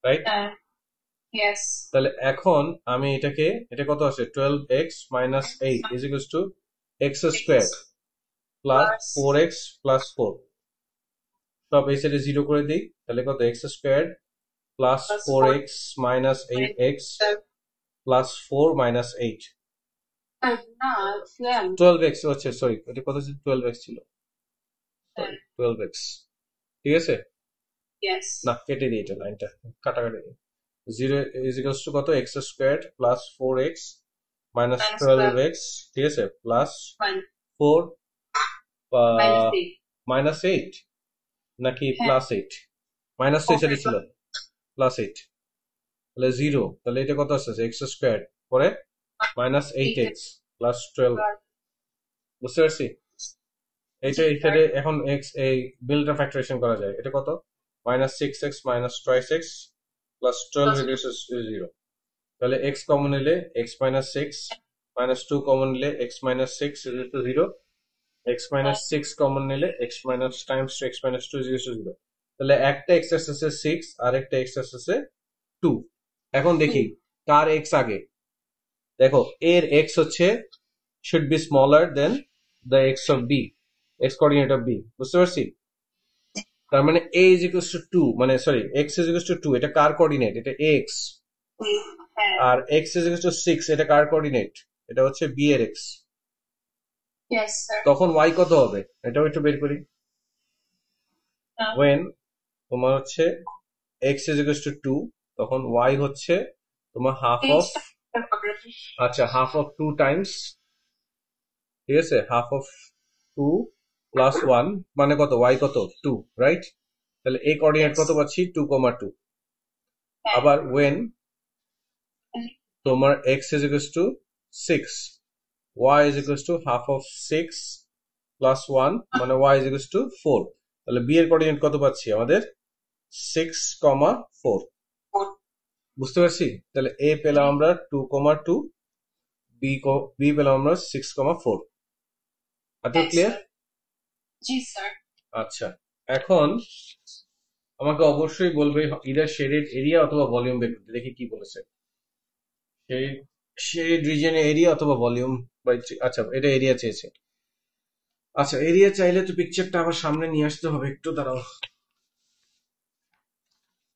right? yes, তাহলে এখন আমি এটাকে, এটা কত আছে, 12x minus 8 is equals to x square plus plus 4x plus 4, সব এই সাইডে 0 করে দিই, তাহলে কত, x square plus plus 4x minus 8x plus 4 minus 8, না 12, 12x হচ্ছে, সরি এটা কত ছিল, 12x ছিল, সরি 12x। ঠিক আছে, yes, না কেটে দিই এটা, লাইনটা কাটাকাটি দিই। 0 is equals to কত, x square plus 4x minus minus 12x, ঠিক আছে, প্লাস 1 4 minus 8, মাইনাস 8 নাকি হ্যাঁ প্লাস 8, মাইনাস তো okay, এখানে ছিল, প্লাস 8, তাহলে 0, তাহলে এটা কত আসছে, x স্কোয়ার পরে মাইনাস 8x প্লাস 12, বুঝতে পারছি? এইটা এই সাইডে এখন এক্স এই বিলটা ফ্যাক্টরাইজেশন করা যায়। এটা কত? -6x minus twice x plus 12 reduces to 0. তাহলে x কমন নিলে x minus 6 minus 2 কমন নিলে x minus 6 reduces to 0. x minus 6 common নিলে x minus times to x minus 2 reduces to 0. তাহলে একটা x আসছে 6 আর একটা x আসছে 2। এখন দেখি কার x আগে। দেখো এর x হচ্ছে should be smaller than the x of b, x coordinate of b, বুঝতে পারছি? তার মানে a is equals to 2, মানে sorry x is equals to 2, এটা কার কোঅর্ডিনেট? এটা x। আর x is equals to 6, এটা কার কোঅর্ডিনেট? এটা হচ্ছে b এর x। Yes, sir. তখন y কত হবে? এটাও একটু বের করি। when তোমার হচ্ছে x is equals to 2, তখন y হচ্ছে তোমার half of, আচ্ছা half of 2 times, ঠিক আছে, half of 2 plus 1 মানে কত? y কত? 2, রাইট? তাহলে এই কোঅর্ডিনেট কত পাচ্ছি? 2, 2। আবার when তোমার x is equals to 6, y is equals to half of 6 plus 1 মানে y is equals to 4। তাহলে b এর কোঅর্ডিনেট কত পাচ্ছি আমাদের? 6, 4। বুঝতে পারছি? তাহলে a পেলাম আমরা 2, 2, b পেলাম আমরা 6, 4। এত ক্লিয়ার? জি স্যার। আচ্ছা, এখন আমাকে অবশ্যই বলবে ইদার শেডেড এরিয়া অথবা ভলিউম বের করতে। দেখি কি বলেছে। শেড রিজিয়নের এরিয়া অথবা ভলিউম বাই, আচ্ছা এটা এরিয়া চেয়েছে। আচ্ছা এরিয়া চাইলে তো পিকচারটা আবার সামনে নিয়ে আসতে হবে, একটু দাঁড়াও।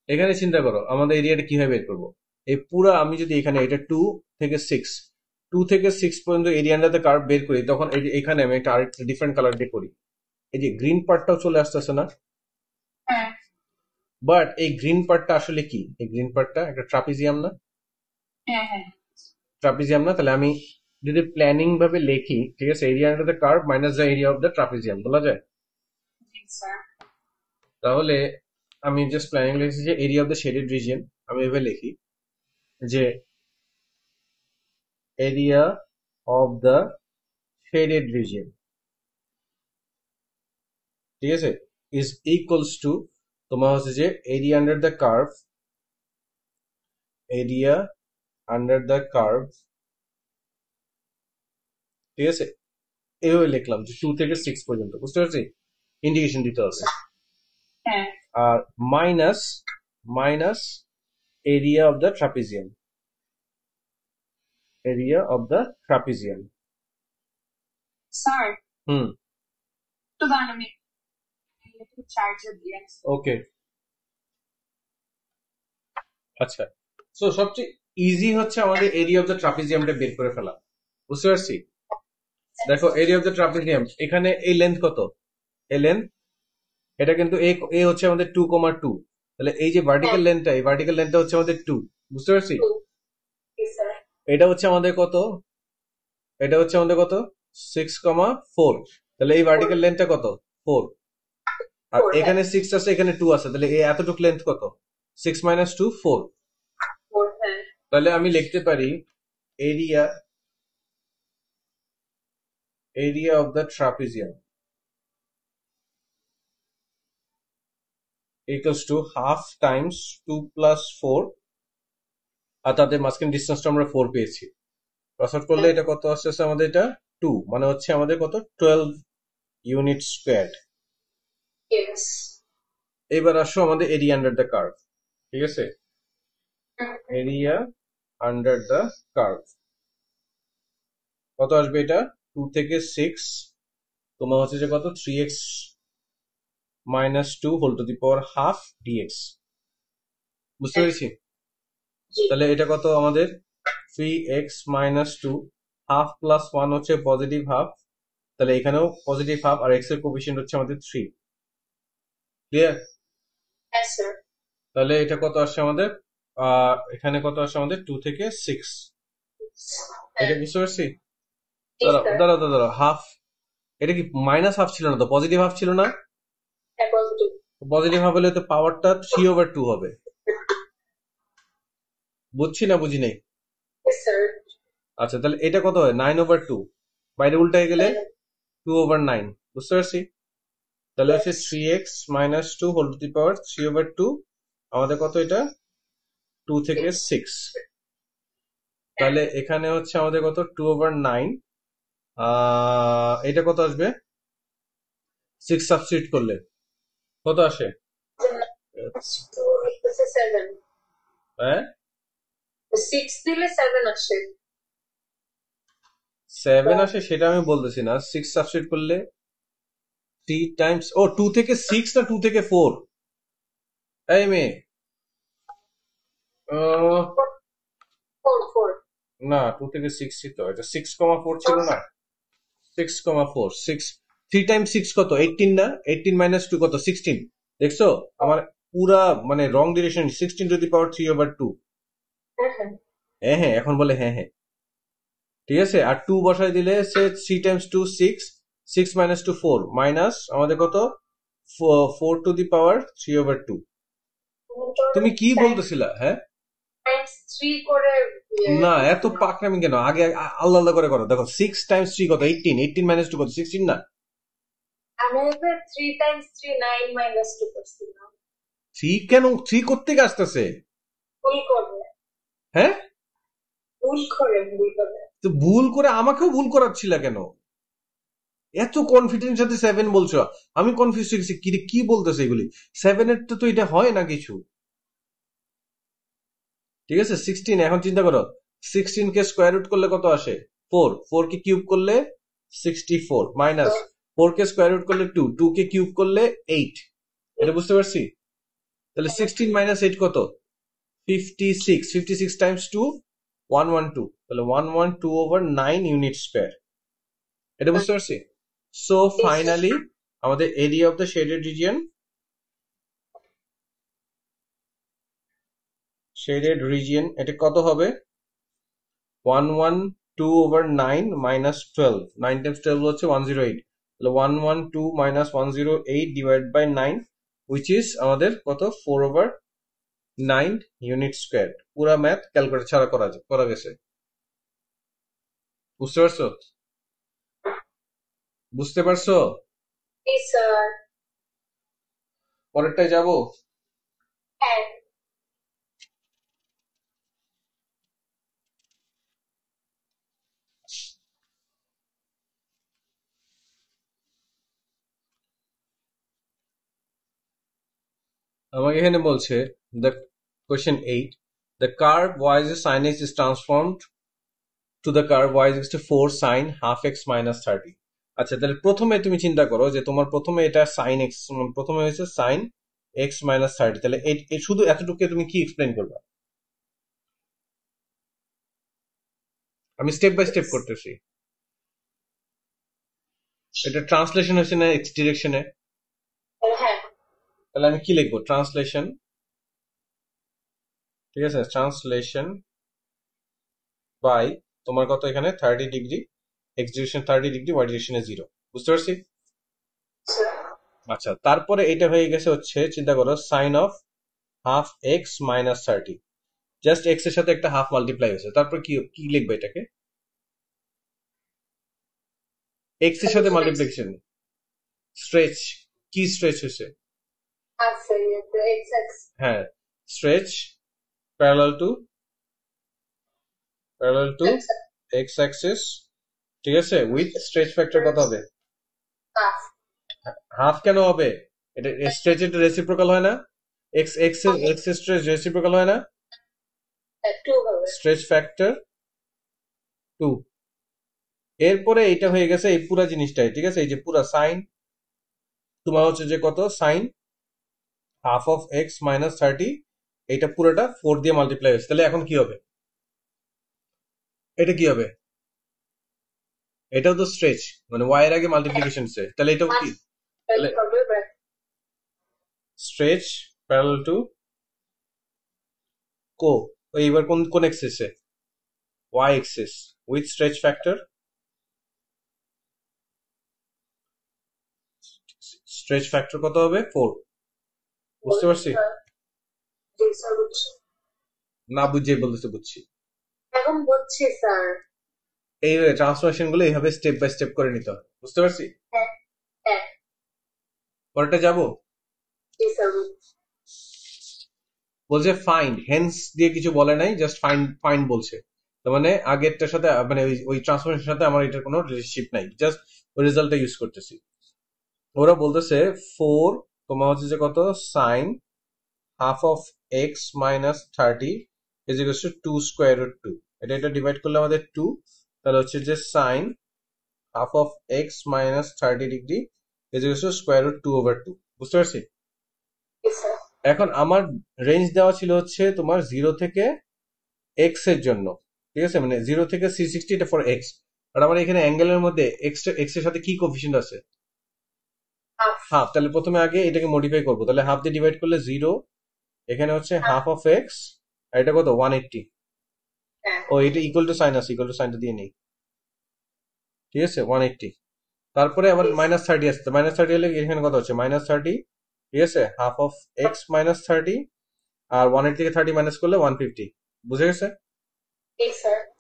এখানে চিন্তা করো আমাদের এরিয়াটা কিভাবে বের করবো। এই পুরো আমি যদি এখানে এটা 2 থেকে 6 পর্যন্ত এরিয়াটাতে কার্ভ বের করি, তখন এখানে আমি একটা আরেকটা ডিফারেন্ট কালার দিয়ে করি। এই যে গ্রিন পার্টটাও চলে আসতেছে না? বাট এই গ্রিন পার্টটা আসলে কি? এই গ্রিন পার্টটা একটা ট্রাপিজিয়াম না? ট্রাপিজিয়াম না? তাহলে আমি যদি প্ল্যানিং ভাবে লিখি, ঠিক আছে, area under the curve minus the area of the trapezium বলা যায়। তাহলে আমি জাস্ট প্ল্যানিং লিখছি যে area of the shaded region, আমি এভাবে লিখি যে area of the shaded region, ঠিক আছে, ইজ ইকুয়ালস টু তোমার হচ্ছে যে area under the curve, area under the curve, ঠিক আছে, এভাবে লিখলাম যে 2 থেকে 6 পর্যন্ত। বুঝতে পারছি? ইন্ডিকেশন দিতে হবে। আর minus area of the trapezium, area of the trapezium. Sir হুম, তো দাঁড়ান আমি একটু চার্জার দিয়ে আসি। ওকে। আচ্ছা, সো সবচেয়ে ইজি হচ্ছে আমাদের এরিয়া অফ দ্য ট্রাপিজিয়ামটা বের করে ফেলা। বুঝতে পারছি? দেখো এরিয়া অফ দ্য ট্রাপিজিয়াম, এখানে এই লেন্থ কত? এই লেন্থ, এটা কিন্তু এ হচ্ছে আমাদের 2, 2। তাহলে এই যে ভার্টিক্যাল লেন্থটা, এই ভার্টিক্যাল লেন্থটা হচ্ছে আমাদের 2। বুঝতে পারছি? এটা হচ্ছে আমাদের কত? এটা হচ্ছে আমাদের কত? 6, 4। তাহলে এই ভার্টিক্যাল লেন্থটা কত? 4। আর এখানে 6 আছে, এখানে 2 আছে, তাহলে এই এতটুকু লেন্থ কত? 6 - 2, 4। তাহলে আমি লিখতে পারি area of the trapezium equals to half Times 2 + 4, আর তাদের মাঝখানে ডিসটেন্সটা আমরা 4 পেয়েছি। ক্রসআউট করলে এটা কত আসছে আমাদের? এটা 2, মানে হচ্ছে আমাদের কত? 12 ইউনিট স্কয়ার। এবার আসো আমাদের এরিয়া আন্ডার দ্য কার্ভ, ঠিক আছে, এরিয়া আন্ডার দ্য কার্ভ কত আসবে? এটা 2 থেকে 6 তোমার হচ্ছে যে কত? 3x - 2 whole to the power half dx। বুঝতে পেরেছি? তাহলে এটা কত আমাদের? 3x - 2 হাফ প্লাস 1 হচ্ছে পজিটিভ হাফ, তাহলে এখানেও পজিটিভ হাফ, আর x এর কোএফিসিয়েন্ট হচ্ছে আমাদের 3। ক্লিয়ার? তাহলে এটা কত আসছে আমাদের? এখানে কত আসছে আমাদের? 2 থেকে 6। এটা বুঝতে পারছি? দাঁড়াও হাফ, এটা কি মাইনাস হাফ ছিল না তো? পজিটিভ হাফ ছিল না? পজিটিভ হাফ হলে তো পাওয়ারটা 3/2 হবে। বুঝছি না বুঝি নাই? আচ্ছা তাহলে এটা কত হয়? 9/2। বাইরে উল্টায় গেলে 2/9। বুঝতে পারছি? তাহলে হচ্ছে 3x minus 2 whole to the power 3/2, আমাদের কত এটা? 2 থেকে 6। তাহলে এখানে হচ্ছে আমাদের কত? 2/9। এটা কত আসবে 6 সাবস্টিটিউট করলে? কত আসে? হ্যাঁ, 7 আসে, সেটা আমি বলতেছি না। 6 সাবস্টিটিউট করলে 3 টাইমস, ও 2 থেকে 6 না 2 থেকে 4? এই মেয়ে, আহ, না 2 থেকে 6 তো, এটা 6,4 ছিল না? 6,4, 6, 3 টাইমস 6 কত? 18 না? 18 মাইনাস 2 কত? 16। দেখছো আমার পুরা মানে রং ডিরেকশন। 16 two the power 3/2। হ্যাঁ হ্যাঁ, এখন বলে হ্যাঁ হ্যাঁ, ঠিক আছে। আর 2 বসাই দিলে সে 3 টাইমস 2 6, 6 মাইনাস 2 4, মাইনাস আমাদের কত? 4 টু দি পাওয়ার 3/2। তুমি কি বলতেছিলা? হ্যাঁ, না এত পাকরামি কেন? আগে আল্লাহ আল্লাহ করে করো। দেখো 6 টাইমস 3 কত? 18, 18 মাইনাস 2 কত? 16 না? 3 কেন? 3 কোত্থেকে আসতেছে? হ্যাঁ, তো ভুল করে আমাকেও ভুল করাচ্ছিলা কেন? এত কনফিডেন্স সাথে 7 বলছো, আমি কনফিউজ হয়ে গেছি। কি বলতেছে এগুলি? 7 এর তো এটা হয় না কিছু। ঠিক আছে, 16। এখন চিন্তা করো, 16 কে স্কোয়ার রুট করলে কত আসে? 4। 4 কে কিউব করলে 64, মাইনাস 4 কে স্কোয়ার রুট করলে 2, 2 কে কিউব করলে 8। এটা বুঝতে পারছি? তাহলে 16 মাইনাস 8 কত? 56। 56 টাইমস 2 112, তাহলে 112/9 ইউনিট স্কোয়ার। এটা বুঝতে পারছি? সো ফাইনালি আমাদের area of the shaded region এটা কত হবে? 112/9 মাইনাস 12। 9 টাইমস 12 হচ্ছে 108। তাহলে 112 minus 108 divide by 9, which is আমাদের কত? 4/9 ইউনিট স্কোয়ার। পুরা ম্যাথ ক্যালকুলেটর ছাড়া করা গেছে। বুঝতে পারছো? বুঝতে পারছো? পরেরটায় যাব। আমাকে এখানে বলছে the question 8, the curve y is a sin x is transformed to the curve y is equal to 4 sin half x minus 30। আচ্ছা, তাহলে প্রথমে তুমি চিন্তা করো যে তোমার প্রথমে এটা sin x, প্রথমে হয়েছে sin x minus 30। তাহলে শুধু এতটুকু তুমি কি এক্সপ্লেন করবা? আমি স্টেপ বাই স্টেপ করতেছি। এটা ট্রান্সলেশন হয়েছে না এক্স ডিরেকশনে? তাহলে আমি কি লিখবো? ট্রান্সলেশন, ঠিক আছে, ট্রান্সলেশন বাই তোমার কত এখানে 30 degree, X direction 30 degree, Y ডিরেকশনে 0। বুঝতে পারছি? আচ্ছা, তারপরে এটা হয়ে গেছে হচ্ছে, চিন্তা করো, sine of half x minus 30। Just x এর সাথে একটা হাফ মাল্টিপ্লাই হয়েছে। তারপর কি কি লিখবে এটাকে? এক্স এর সাথে মাল্টিপ্লিকেশন, স্ট্রেচ। কি স্ট্রেচ হয়েছে? হ্যাঁ, stretch parallel to x Axis, ঠিক আছে, উইথ স্ট্রেচ ফ্যাক্টর কত হবে? হাফ কেন হবে? এটা স্ট্রেচ এর রেসিপ্রোকাল হয় না? এক্স এক্স এর স্ট্রেচ রেসিপ্রোকাল হয় না? Stretch factor 2। এরপরে এটা হয়ে গেছে এই পুরা জিনিসটাই, ঠিক আছে। এই যে পুরা সাইন তোমার হচ্ছে যে কত? Sine half of x minus 30, এটা পুরোটা 4 দিয়ে মাল্টিপ্লাই হয়েছে। তাহলে এখন কি হবে? এটা কি হবে? এটাও তো স্ট্রেচ, মানে ওয়াই এর আগে মাল্টিপ্লিকেশন সে, তাহলে এটাও কি? তাহলে স্ট্রেচ প্যারালাল টু কো, এইবার কোন কোন এক্সিসে? Y axis with stretch factor. Stretch factor কত হবে? 4। বুঝতে পারছি? না বুঝিয়ে বলতেছে, বুঝছি। এখন বুঝছি স্যার। এই ট্রান্সফরমেশন গুলো এইভাবে স্টেপ বাই স্টেপ করে নিতে হবে। বুঝতে পারছি? পরেরটা যাবো। জি স্যার। বলছে ফাইন্ড, হেন্স দিয়ে কিছু বলে নাই, জাস্ট ফাইন্ড ফাইন্ড বলছে। তার মানে আগেরটার সাথে মানে ওই ট্রান্সফরমেশনের সাথে আমার এটার কোনো রিলেশনশিপ নাই, জাস্ট ওই রেজাল্টটা ইউজ করতেছি। ওরা বলতেছে 4 তোমার হচ্ছে যে কত sine half of x minus 30 is equal to 2 square root 2। এটা ডিভাইড করলে আমাদের 2, তাহলে হচ্ছে যে sine half of x minus 30 degree is equal to square root 2 over 2। বুঝতে পারছি? এখন আমার রেঞ্জ দেওয়া ছিল হচ্ছে তোমার 0 থেকে এক্স এর জন্য, ঠিক আছে, মানে 0 থেকে 360, এটা ফর এক্স। আর আমার এখানে অ্যাঙ্গেলের মধ্যে এক্স এর সাথে কি কোফিশিয়েন্ট আছে? হাফ। তাহলে প্রথমে আগে এটাকে মডিফাই করবো, তাহলে হাফ দিয়ে ডিভাইড করলে 0, এখানে হচ্ছে হাফ অফ এক্স, আর এটা কত 180। ও এটা ইকুয়াল টু সাইন আছে, ইকুয়াল টু সাইনটা দিয়ে নেই, ঠিক আছে 180। তারপরে আবার মাইনাস 30 আসছে, মাইনাস 30 হলে এখানে কত হচ্ছে মাইনাস 30, ঠিক আছে, হাফ অফ এক্স মাইনাস 30, আর 180 থেকে 30 মাইনাস করলে 150। বুঝে গেছে?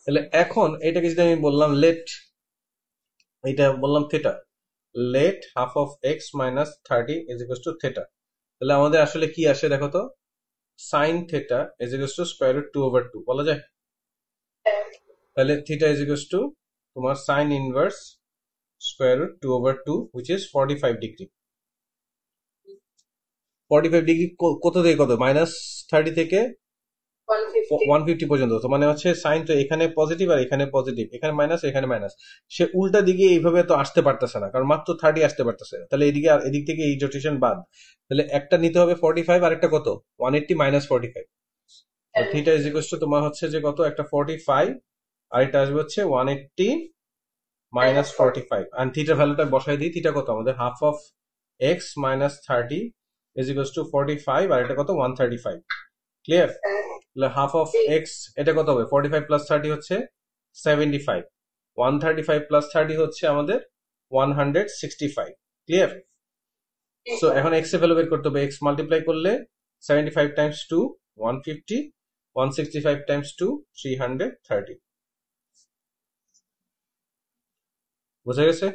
তাহলে এখন এটাকে যদি আমি বললাম লেট, এটা বললাম theta, let half of x minus 30 is equal to theta, তাহলে আমাদের আসলে কি আসে দেখো তো, sine theta is equal to square root 2 over 2 বলা যায়। তাহলে থিটা ইজ ইকুয়াল টু তোমার sine inverse square root 2 over 2 which is 45 degree. 45 degree কত থেকে কত, মাইনাস 30 থেকে 150 পর্যন্ত। তো মানে হচ্ছে সাইন তো এখানে পজিটিভ আর এখানে পজিটিভ, এখানে মাইনাস এখানে মাইনাস, সে উল্টা দিকে এইভাবে তো আসতে পারতেছে না, কারণ মাত্র 30 আসতে পারতেছে, তাহলে এদিকে আর এদিক থেকে এই রোটেশন বাদ, তাহলে একটা নিতে হবে 45 আর একটা কত 180 মাইনাস 45। আর থিটা ইজ ইকুয়াল টু তোমার হচ্ছে যে কত, একটা 45 আর এটা আসবে হচ্ছে 180 মাইনাস 45, আর থিটার ভ্যালুটা বসাই দিই, থিটা কত আমাদের half of x minus 30 is equal two 45, আর এটা কত 135। ক্লিয়ার? তাহলে হাফ অফ এক্স এটা কত হবে, 45 প্লাস 30 হচ্ছে 75, 135 প্লাস 30 হচ্ছে আমাদের 165। ক্লিয়ার? সো এখন এক্স এর ভ্যালু বের করতে হবে, এক্স মাল্টিপ্লাই করলে 75 টাইমস 2 150, 165 টাইমস 2 330। বুঝা গেছে?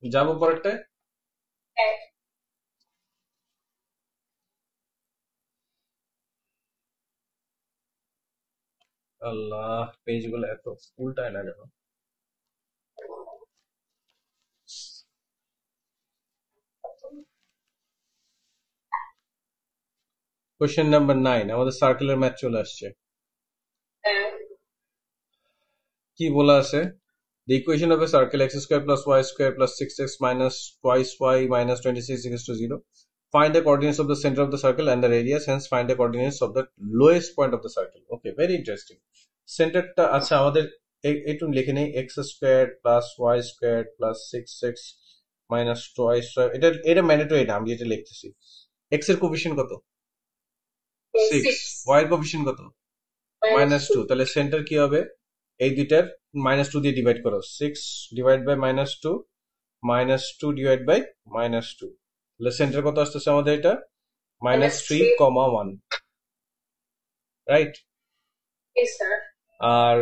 যাবো পরেরটা। আল্লাহ, পেজগুলো এত উল্টায় না কেন? কোশ্চেন নাম্বার 9, আমাদের সার্কেলের ম্যাথ চলে আসছে। কি বলা আছে? The equation of a circle x square plus y square plus 6x minus twice y minus 26 equals to 0. Find the coordinates of the center of the circle and the radius, hence find the coordinates of the lowest point of the circle. Okay, very interesting. সেন্টারটা আচ্ছা আমাদের একটু লিখে নেই, x squared plus y squared plus 6x minus twice y, এটা mandatory না, আমি যেটা লিখতেছি। x এর কোফিশিয়েন্ট কত? 6। y এর কোফিশিয়েন্ট কত? -2। তাহলে সেন্টার কি হবে, এই দুইটার -2 দিয়ে ডিভাইড করো, 6 ডিভাইড বাই -2 -2 ডিভাইড বাই -2, তাহলে সেন্টার কত আসতেছে আমাদের, এটা -3, 1, রাইট? আর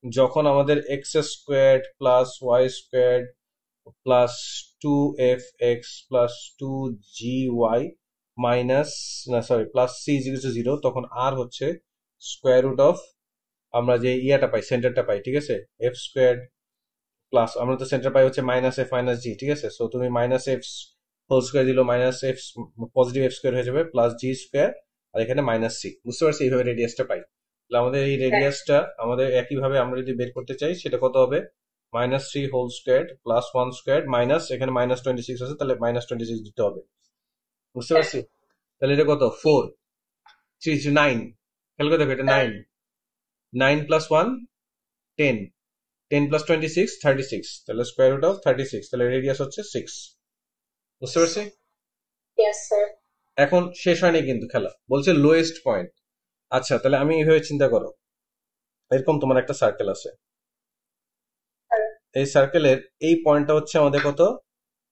যখন আমাদের x squared plus y squared plus 2f(x) plus 2gy minus না সরি প্লাস c ইজ 0, তখন আর হচ্ছে স্কোয়ার রুট অফ আমরা যে ইয়াটা পাই, সেন্টারটা পাই, ঠিক আছে, এফ স্কোয়ার প্লাস আমরা তো সেন্টার পাই হচ্ছে মাইনাস এফ মাইনাস জি, ঠিক আছে। সো তুমি মাইনাস এফ হোল স্কোয়ার দিল, minus F positive F square হয়ে যাবে প্লাস জি স্কোয়ার, আর এখানে মাইনাস সি। বুঝতে পারছি? এইভাবে রেডিয়াসটা পাই। তাহলে আমাদের এই রেডিয়াসটা আমাদের একইভাবে আমরা যদি বের করতে চাই, সেটা কত হবে, -3 whole square plus 1 square minus এখানে -26 আছে, তাহলে -26 দিতে হবে। বুঝতে পারছি? তাহলে এটা কত 4 3 9, খেয়াল করে দেখো এটা 9, 9 প্লাস 1 10, 10 প্লাস 26 36, তাহলে স্কোয়ার রুট অফ 36, তাহলে রেডিয়াস হচ্ছে 6। বুঝতে পারছি? এখন শেষ হয়নি কিন্তু খেলা, বলছে লোয়েস্ট পয়েন্ট। আচ্ছা তাহলে আমি এইভাবে চিন্তা করো, এরকম তোমার একটা সার্কেল আছে, এই সার্কেলের এই পয়েন্টটা হচ্ছে আমাদের কত,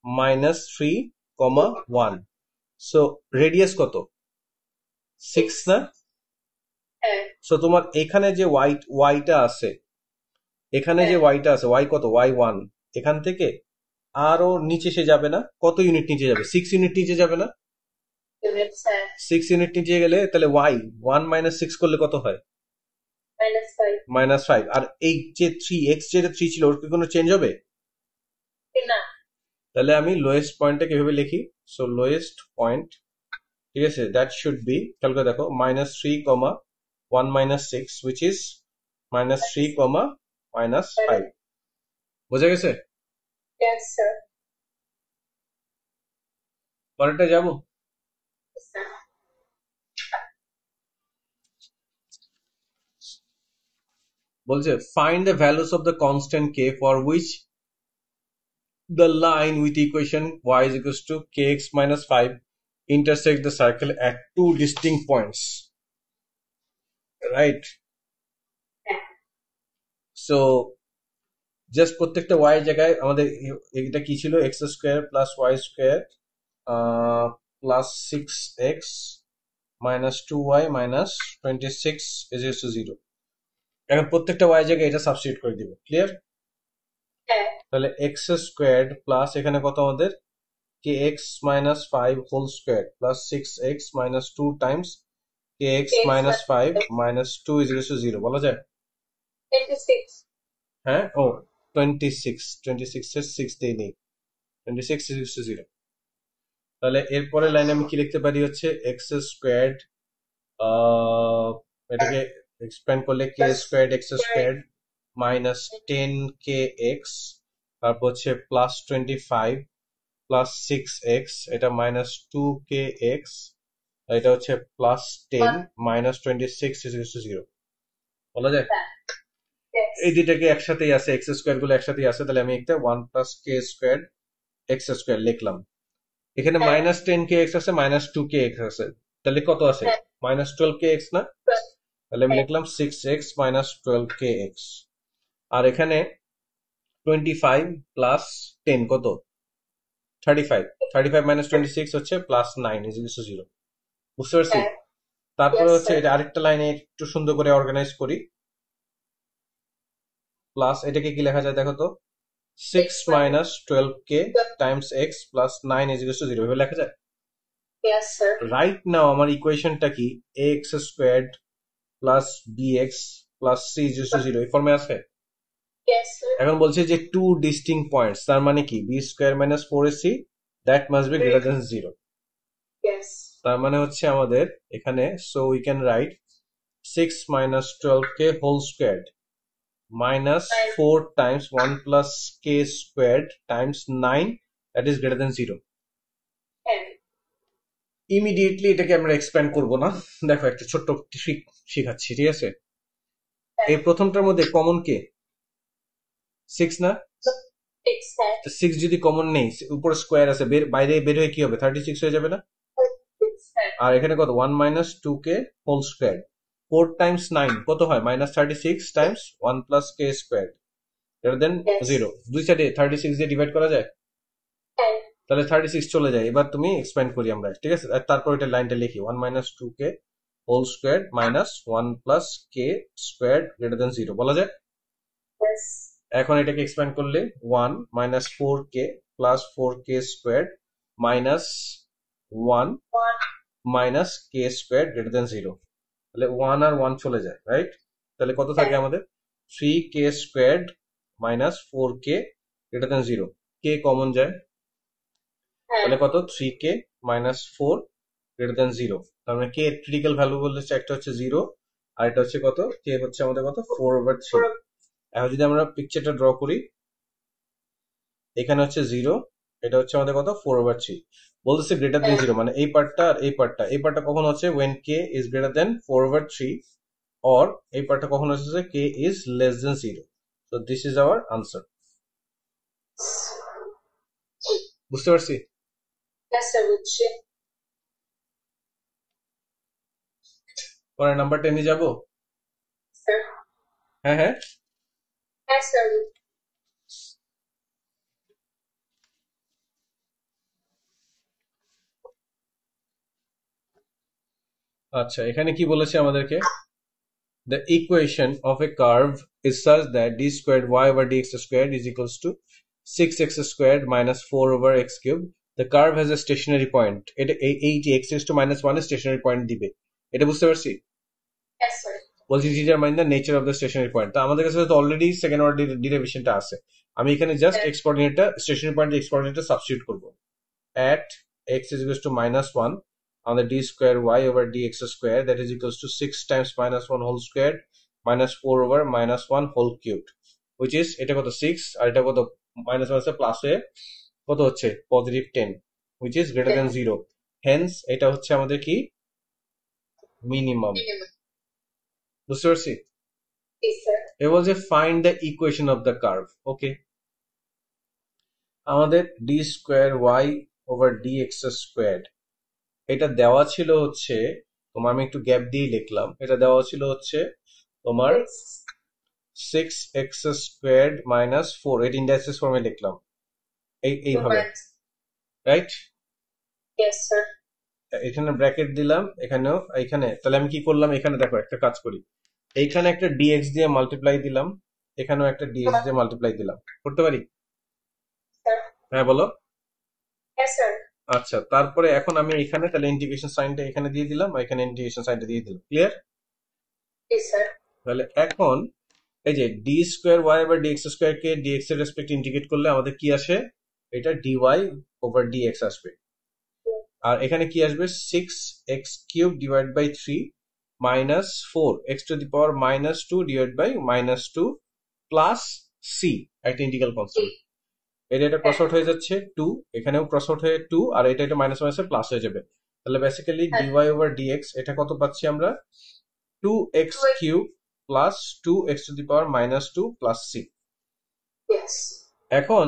-3, 1, সো রেডিয়াস কত 6 না? সো তোমার এখানে যে ওয়াইটা আছে, এখানে যে ওয়াইটা আছে, ওয়াই কত, y1, এখান থেকে আরো নিচে সে যাবে না, কত ইউনিট নিচে যাবে? 6 ইউনিট নিচে যাবে না? unit sir 6 ইউনিট নিচে গেলে তাহলে ওয়াই 1 মাইনাস 6 করলে কত হয়? -5 -5। আর এই যে 3 এক্স যেটা 3 ছিল ওর কি কোনো চেঞ্জ হবে? না তাহলে আমি লোয়েস্ট পয়েন্টটা কিভাবে লিখি? সো লোয়েস্ট পয়েন্ট, ঠিক আছে, দ্যাট শুড বি, তাহলে দেখো -3 কমা 1 মাইনাস 6 which is -3 কমা -5। বোঝা গেছে? yes sir পরেরটা যাবো। sir বলছে find the values of the constant k for which the line with equation y is equals to kx minus 5 intersect the circle at two distinct points, right? So just প্রত্যেকটা y এর জায়গায় আমাদের এটা কি ছিল? x square plus y square plus 6x minus 2y minus 26 is equal to 0। এখন প্রত্যেকটা y এর জায়গায় এটা সাবস্টিটিউট করে দিব। ক্লিয়ার? হ্যাঁ তাহলে x স্কোয়ার্ড প্লাস এখানে কত আমাদের kx minus 5 whole square plus 6x minus 2 times kx minus 5 minus 2 is equal to 0 বলা যায়? 26 হ্যাঁ, ও 26 এর 6 দিয়ে নেই, 26 is equal to 0। তাহলে এরপরে লাইনে আমি কি লিখতে পারি? হচ্ছে x স্কোয়ার্ড, এটাকে এক্সপ্যান্ড করলে k squared x squared minus 10kx, তারপর হচ্ছে প্লাস 25 প্লাস 6x, এটা মাইনাস 2kx, এটা হচ্ছে plus 10 minus 26 is equal to 0 বলা যায়? yes এই দুইটাকে একসাথেই আছে, এক্স স্কোয়ার গুলো একসাথেই আছে, তাহলে আমি একটা 1 প্লাস কে স্কোয়ার এক্স স্কোয়ার লিখলাম। এখানে মাইনাস 10kx আছে, মাইনাস 2kx আছে, তাহলে কত আছে? মাইনাস 12kx না? তাহলে আমি লিখলাম 6x মাইনাস 12kx। আর এখানে 25 প্লাস 10 কত? 35, 35 মাইনাস 26 হচ্ছে প্লাস 9 is equal to 0। বুঝতে পারছি? হ্যাঁ তারপরে Yes, হচ্ছে sir. এটা আরেকটা লাইনে একটু সুন্দর করে অর্গানাইজ করি। প্লাস এটাকে কি লেখা যায় দেখো তো? 6 minus 12k Times x plus 9 is equal to 0 এভাবে লেখা যায়? yes sir রাইট নাও আমার ইকুয়েশনটা কি? ax squared plus bx plus c is equal to 0 এই ফর্মে আছে। yes sir এখন বলছে যে টু ডিস্টিংক্ট পয়েন্টস, তার মানে কি b square minus 4ac that must be greater than 0। yes তার মানে হচ্ছে আমাদের এখানে, so we can write 6 minus 12k whole squared minus 4 times 1 plus k squared times 9 that is greater than 0। হ্যাঁ immediately এটাকে আমরা এক্সপ্যান্ড করব না, দেখো একটা ছোট্ট ট্রিক শেখাচ্ছি, ঠিক আছে? এই প্রথমটার মধ্যে কমন কে? 6 না? 6 হ্যাঁ 6 যদি কমন নেই, উপরে স্কোয়ার আছে, বাইরে বের হয়ে কি হবে? 36 হয়ে যাবে না? 6 হ্যাঁ আর এখানে কত? 1 minus 2k whole square, 4 Times 9 কত হয়? Minus 36 Times 1 plus k square greater than 0। দুই সাইডে 36 দিয়ে ডিভাইড করা যায়, হ্যাঁ তাহলে 36 চলে যায়। এবার তুমি এক্সপ্যান্ড করি আমরা, ঠিক আছে? আর তারপর এটা লাইনটা লিখি 1 minus 2k whole square minus 1 plus k square greater than 0 বলা যায়? yes এখন এটাকে এক্সপ্যান্ড করলে 1 minus 4k plus 4k square minus 1 1 minus k square greater than 0, তাহলে 1 আর 1 চলে যায়, রাইট? তাহলে কত থাকে আমাদের? 3k square minus 4k greater than 0, k common যায়, হ্যাঁ তাহলে কত? 3k minus 4 greater than 0। তার মানে k এর ক্রিটিক্যাল ভ্যালু বলতে একটা হচ্ছে 0 আর এটা হচ্ছে কত? k হচ্ছে আমাদের কত? 4/3। এখন যদি আমরা পিকচারটা ড্র করি, এখানে হচ্ছে 0, এটা হচ্ছে আমাদের কত? 4/3। বলতেছে গ্রেটার দেন 0, মানে এই পার্টটা আর এই পার্টটা কখন হচ্ছে? when k is greater than 4/3 or এই পার্টটা কখন হচ্ছে? k is less than 0। so this is our answer। বুঝতে পারছি? yes sir বুঝছি পরে নাম্বার 10 এ যাবো? sir হ্যাঁ হ্যাঁ, yes sir আচ্ছা এখানে কি বলেছে আমাদেরকে? the equation of a curve is such that d squared y over dx squared is equals to 6x squared minus 4 over x cubed. The curve has a stationary point. এটা এই যে x raised to minus 1 এর stationary point দিবে, এটা বুঝতে পারছি? Yes, sir. বলছি determine the nature of the stationary point. তো আমাদের কাছে তো অলরেডি সেকেন্ড অর্ডার ডেরিভেশনটা আছে, আমি এখানে জাস্ট x কোঅর্ডিনেটটা স্টেশনারি পয়েন্ট x কোঅর্ডিনেটটা সাবস্টিটিউট করব। at x is equals to minus 1 on the d square y over dx square, that is equals to 6 times minus 1 whole squared minus 4 over minus 1 whole cubed, which is এটা কত 6 আর এটা কত minus 1 আছে plus হয়ে কত হচ্ছে positive 10, which is greater than 0. hence এটা হচ্ছে আমাদের কি মিনিমাম। বুঝতে পারছি? Yes, sir. it was a find the equation of the curve. ওকে, আমাদের d square y over dx squared এটা দেওয়া ছিল হচ্ছে তোমার, আমি একটু গ্যাপ দিয়ে লিখলাম, এটা দেওয়া ছিল হচ্ছে তোমার 6x squared minus 4, এটা ইন্ডাইসেস ফর্মে লিখলাম এইভাবে, রাইট? Yes, sir. এখানে ব্র্যাকেট দিলাম, এখানেও এখানে, তাহলে আমি কি করলাম, এখানে দেখো একটা কাজ করি, এইখানে একটা dx দিয়ে মাল্টিপ্লাই দিলাম, এখানেও একটা dx দিয়ে মাল্টিপ্লাই দিলাম, করতে পারি? Sir. হ্যাঁ বলো। Yes, sir. আচ্ছা, তারপরে এখন আমি এখানে তাহলে ইন্টিগ্রেশন সাইনটা এখানে দিয়ে দিলাম, আর এখানে ইন্টিগ্রেশন সাইনটা দিয়ে দিলাম, ক্লিয়ার? Yes, sir. তাহলে এখন এই যে D square Y over D X square কে ডিএক্স এর রেসপেক্ট ইন্টিগ্রেট করলে আমাদের কি আসে, এটা ডিওয়াই ওভার ডিএক্স আসবে, আর এখানে কি আসবে 6x cube divide by 3 minus 4x to the power minus 2 divide by minus 2 plus c, একটা ইন্টিগ্রাল কনস্ট্যান্ট, এটা ক্রস আউট হয়ে যাচ্ছে 2, এখানেও ক্রস আউট হয়ে 2, আর এটা মাইনাস মাইনাসে প্লাস হয়ে যাবে, তাহলে বেসিক্যালি ডিওয়াই ওভার ডিএক্স এটা কত পাচ্ছি আমরা, 2x cube plus 2x to the power minus 2 plus c. Yes. এখন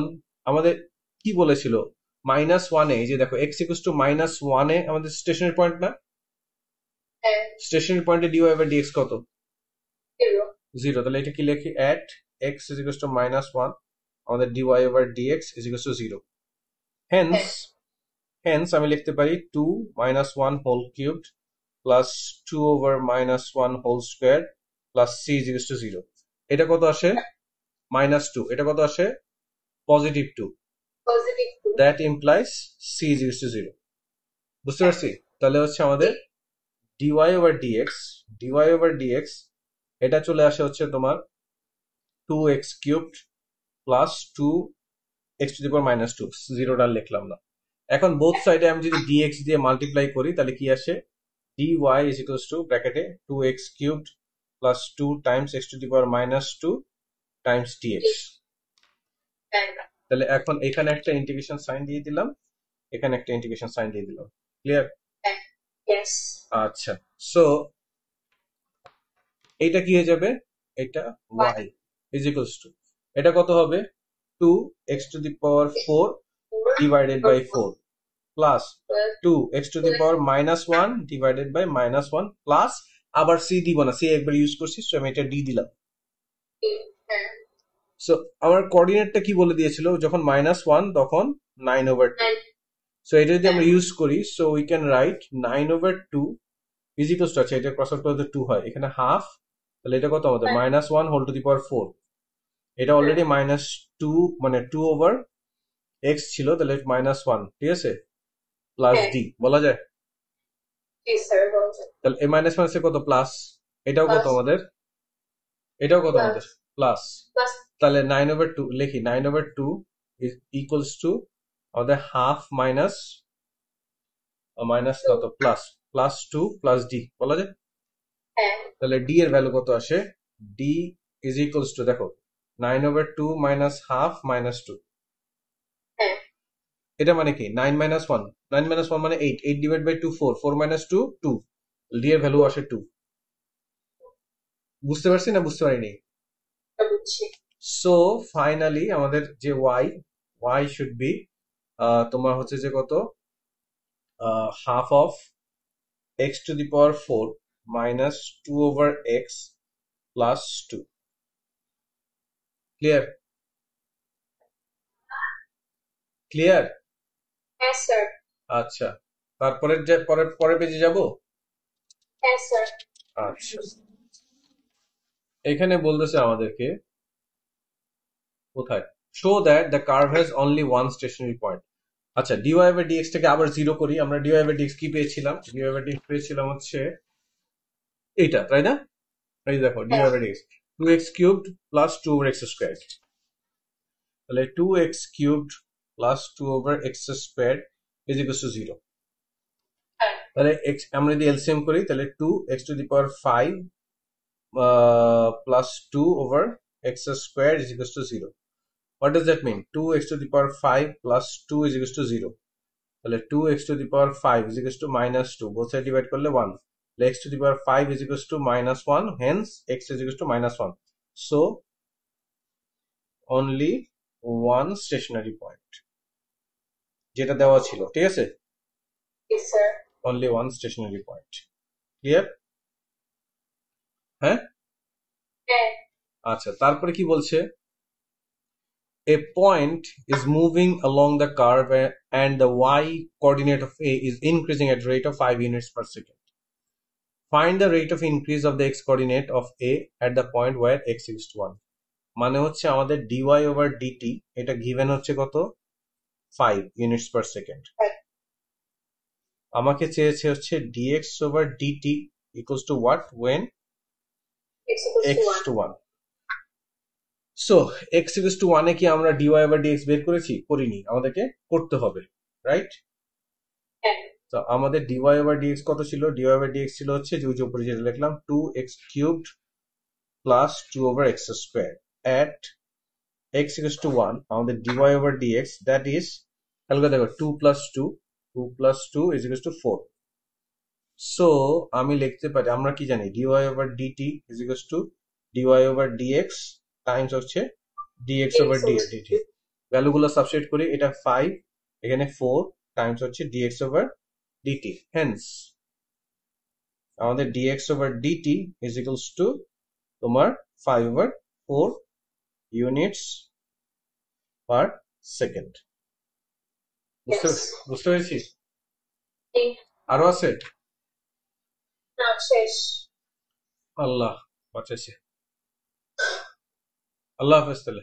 আমাদের কি বলেছিল মাইনাস 1 এ, এই যে দেখো x ইকুয়ালস টু মাইনাস 1 এ আমাদের স্টেশনারি পয়েন্ট না, And স্টেশনারি পয়েন্টে ডিওয়াই বাই ডিএক্স কত, 0. 0, তাহলে এটা কি লিখি at x is equals to minus 1 আমাদের dy over dx is equals to 0, hence আমি লিখতে পারি 2 minus 1 whole cubed plus 2 over minus 1 whole squared plus c is equals to 0, এটা কত আসে minus 2, এটা কত আসে positive 2, Positive 2. that implies c is equals to 0। বুঝতে পারছি? তাহলে হচ্ছে আমাদের dy over dx এটা চলে আসে হচ্ছে তোমার 2x cubed plus 2x to the power minus 2, 0টা লিখলাম না। এখন বোথ সাইডে আমি যদি dx দিয়ে মাল্টিপ্লাই করি তাহলে কি আসে, dy is equals to ব্র্যাকেটে 2x cubed plus 2 times x to the power minus 2 times dx, And তাহলে এখন এখানে একটা ইন্টিগ্রেশন সাইন দিয়ে দিলাম, এখানে একটা ইন্টিগ্রেশন সাইন দিয়ে দিলাম, ক্লিয়ার? yes. আচ্ছা, সো এইটা কি হয়ে যাবে, এটা y is equals to, এটা কত হবে 2x to the power 4 divided by 4 plus 2x to the power minus 1 divided by minus 1 plus আবার c দিব না, c একবার ইউজ করছি, সো আমি এটা d দিলাম। সো আমার কোঅর্ডিনেটটা কি বলে দিয়েছিল, যখন মাইনাস 1 তখন 9 over 2, সো এটা যদি আমরা ইউজ করি, so we can right 9 over 2 is equals two, আচ্ছা এটা ক্রস আউট করলে 2 হয়, এখানে হাফ, তাহলে এটা কত আমাদের minus 1 whole to the power 4, এটা অলরেডি মাইনাস 2 মানে 2 ওভার x ছিল, তাহলে মাইনাস 1, ঠিক আছে, প্লাস d বলা যায়, Yes, sir. তাহলে এই মাইনাস মাইনাসে কত প্লাস, এটাও কত আমাদের, এটাও কত আমাদের প্লাস, Plus তাহলে 9 over 2 লিখি, 9 over 2 is equals to আমাদের হাফ মাইনাস মাইনাস কত প্লাস, প্লাস 2 প্লাস d বলা যায়, and তাহলে d এর ভ্যালু কত আসে, d is equals to দেখো 9 over 2 minus half minus 2, এটা মানে কি 9 minus 1, 9 minus 1 মানে 8, 8 divided by 2 4, 4 minus 2 2, d এর ভ্যালু আসে 2। বুঝতে পারছি না বুঝতে পারিনি? সো ফাইনালি আমাদের যে y শুড বি তোমার হচ্ছে যে কত, half of x to the power 4 minus 2 over x plus 2, clear? Clear? yes, sir. আচ্ছা, তারপরের যে পরের পেজে যাব। Yes, sir. আচ্ছা, এখানে বলতেছে আমাদেরকে কোথায়, show that the curve has only one stationary point. আচ্ছা dy by dx থেকে আবার জিরো করি, আমরা dy by dx কি পেয়েছিলাম? dy by dx পেয়েছিলাম হচ্ছে এইটা, তাই না? এই দেখো dy by dx 2x cubed plus 2 over x squared, তাহলে 2x cubed plus 2 over x squared is equals to 0. তাহলে x আমরা যদি এলসিএম করি তাহলে 2x to the power 5 plus 2 over x squared is equals to 0. What does that mean? 2x to the power 5 plus 2 is equals to 0. তাহলে 2x to the power 5 is equals to minus 2. Both side divide করলে 1. X to the power 5 is equals to minus 1. Hence, x is equals to minus 1. So, only one stationary point. যেটা দেওয়া ছিল, ঠিক আছে? Yes, sir. Only one stationary point. Clear? হ্যাঁ? Yeah. আচ্ছা, তারপরে কি বলছে? A point is moving along the curve and the y coordinate of A is increasing at a rate of 5 units per second. Find the rate of increase of the x coordinate of A at the point where x is to 1. মানে হচ্ছে আমাদের dy over dt এটা given হচ্ছে কত? 5 units per second. আমাকে চেয়েছে হচ্ছে dx over dt equals to what when x to 1. So x equals to 1 এ কি আমরা dy over dx বের করেছি? করিনি, আমাদেরকে করতে হবে, রাইট? তো আমাদের dy over dx কত ছিল? dy over dx ছিল হচ্ছে যে উপরে যেটা লিখলাম 2x cubed plus 2 over x squared at x equals to 1. আমাদের dy over dx that is তাহলে দেখো 2 plus 2 is equals to 4. So আমি লিখতে পারি, আমরা কি জানি dy over dt is equals to dy over dx times হচ্ছে dx over dt. ভ্যালুগুলো সাবস্টিটিউট করি, এটা 5 এখানে 4 টাইমস হচ্ছে dx over dt. Hence আমাদের dx over dt is equals to তোমার 5 over 4 units per second. বুঝতে পেরেছি? আরো আছে? না, শেষ। আল্লাহ বাঁচাইছে। আল্লাহ হাফেজ তাহলে।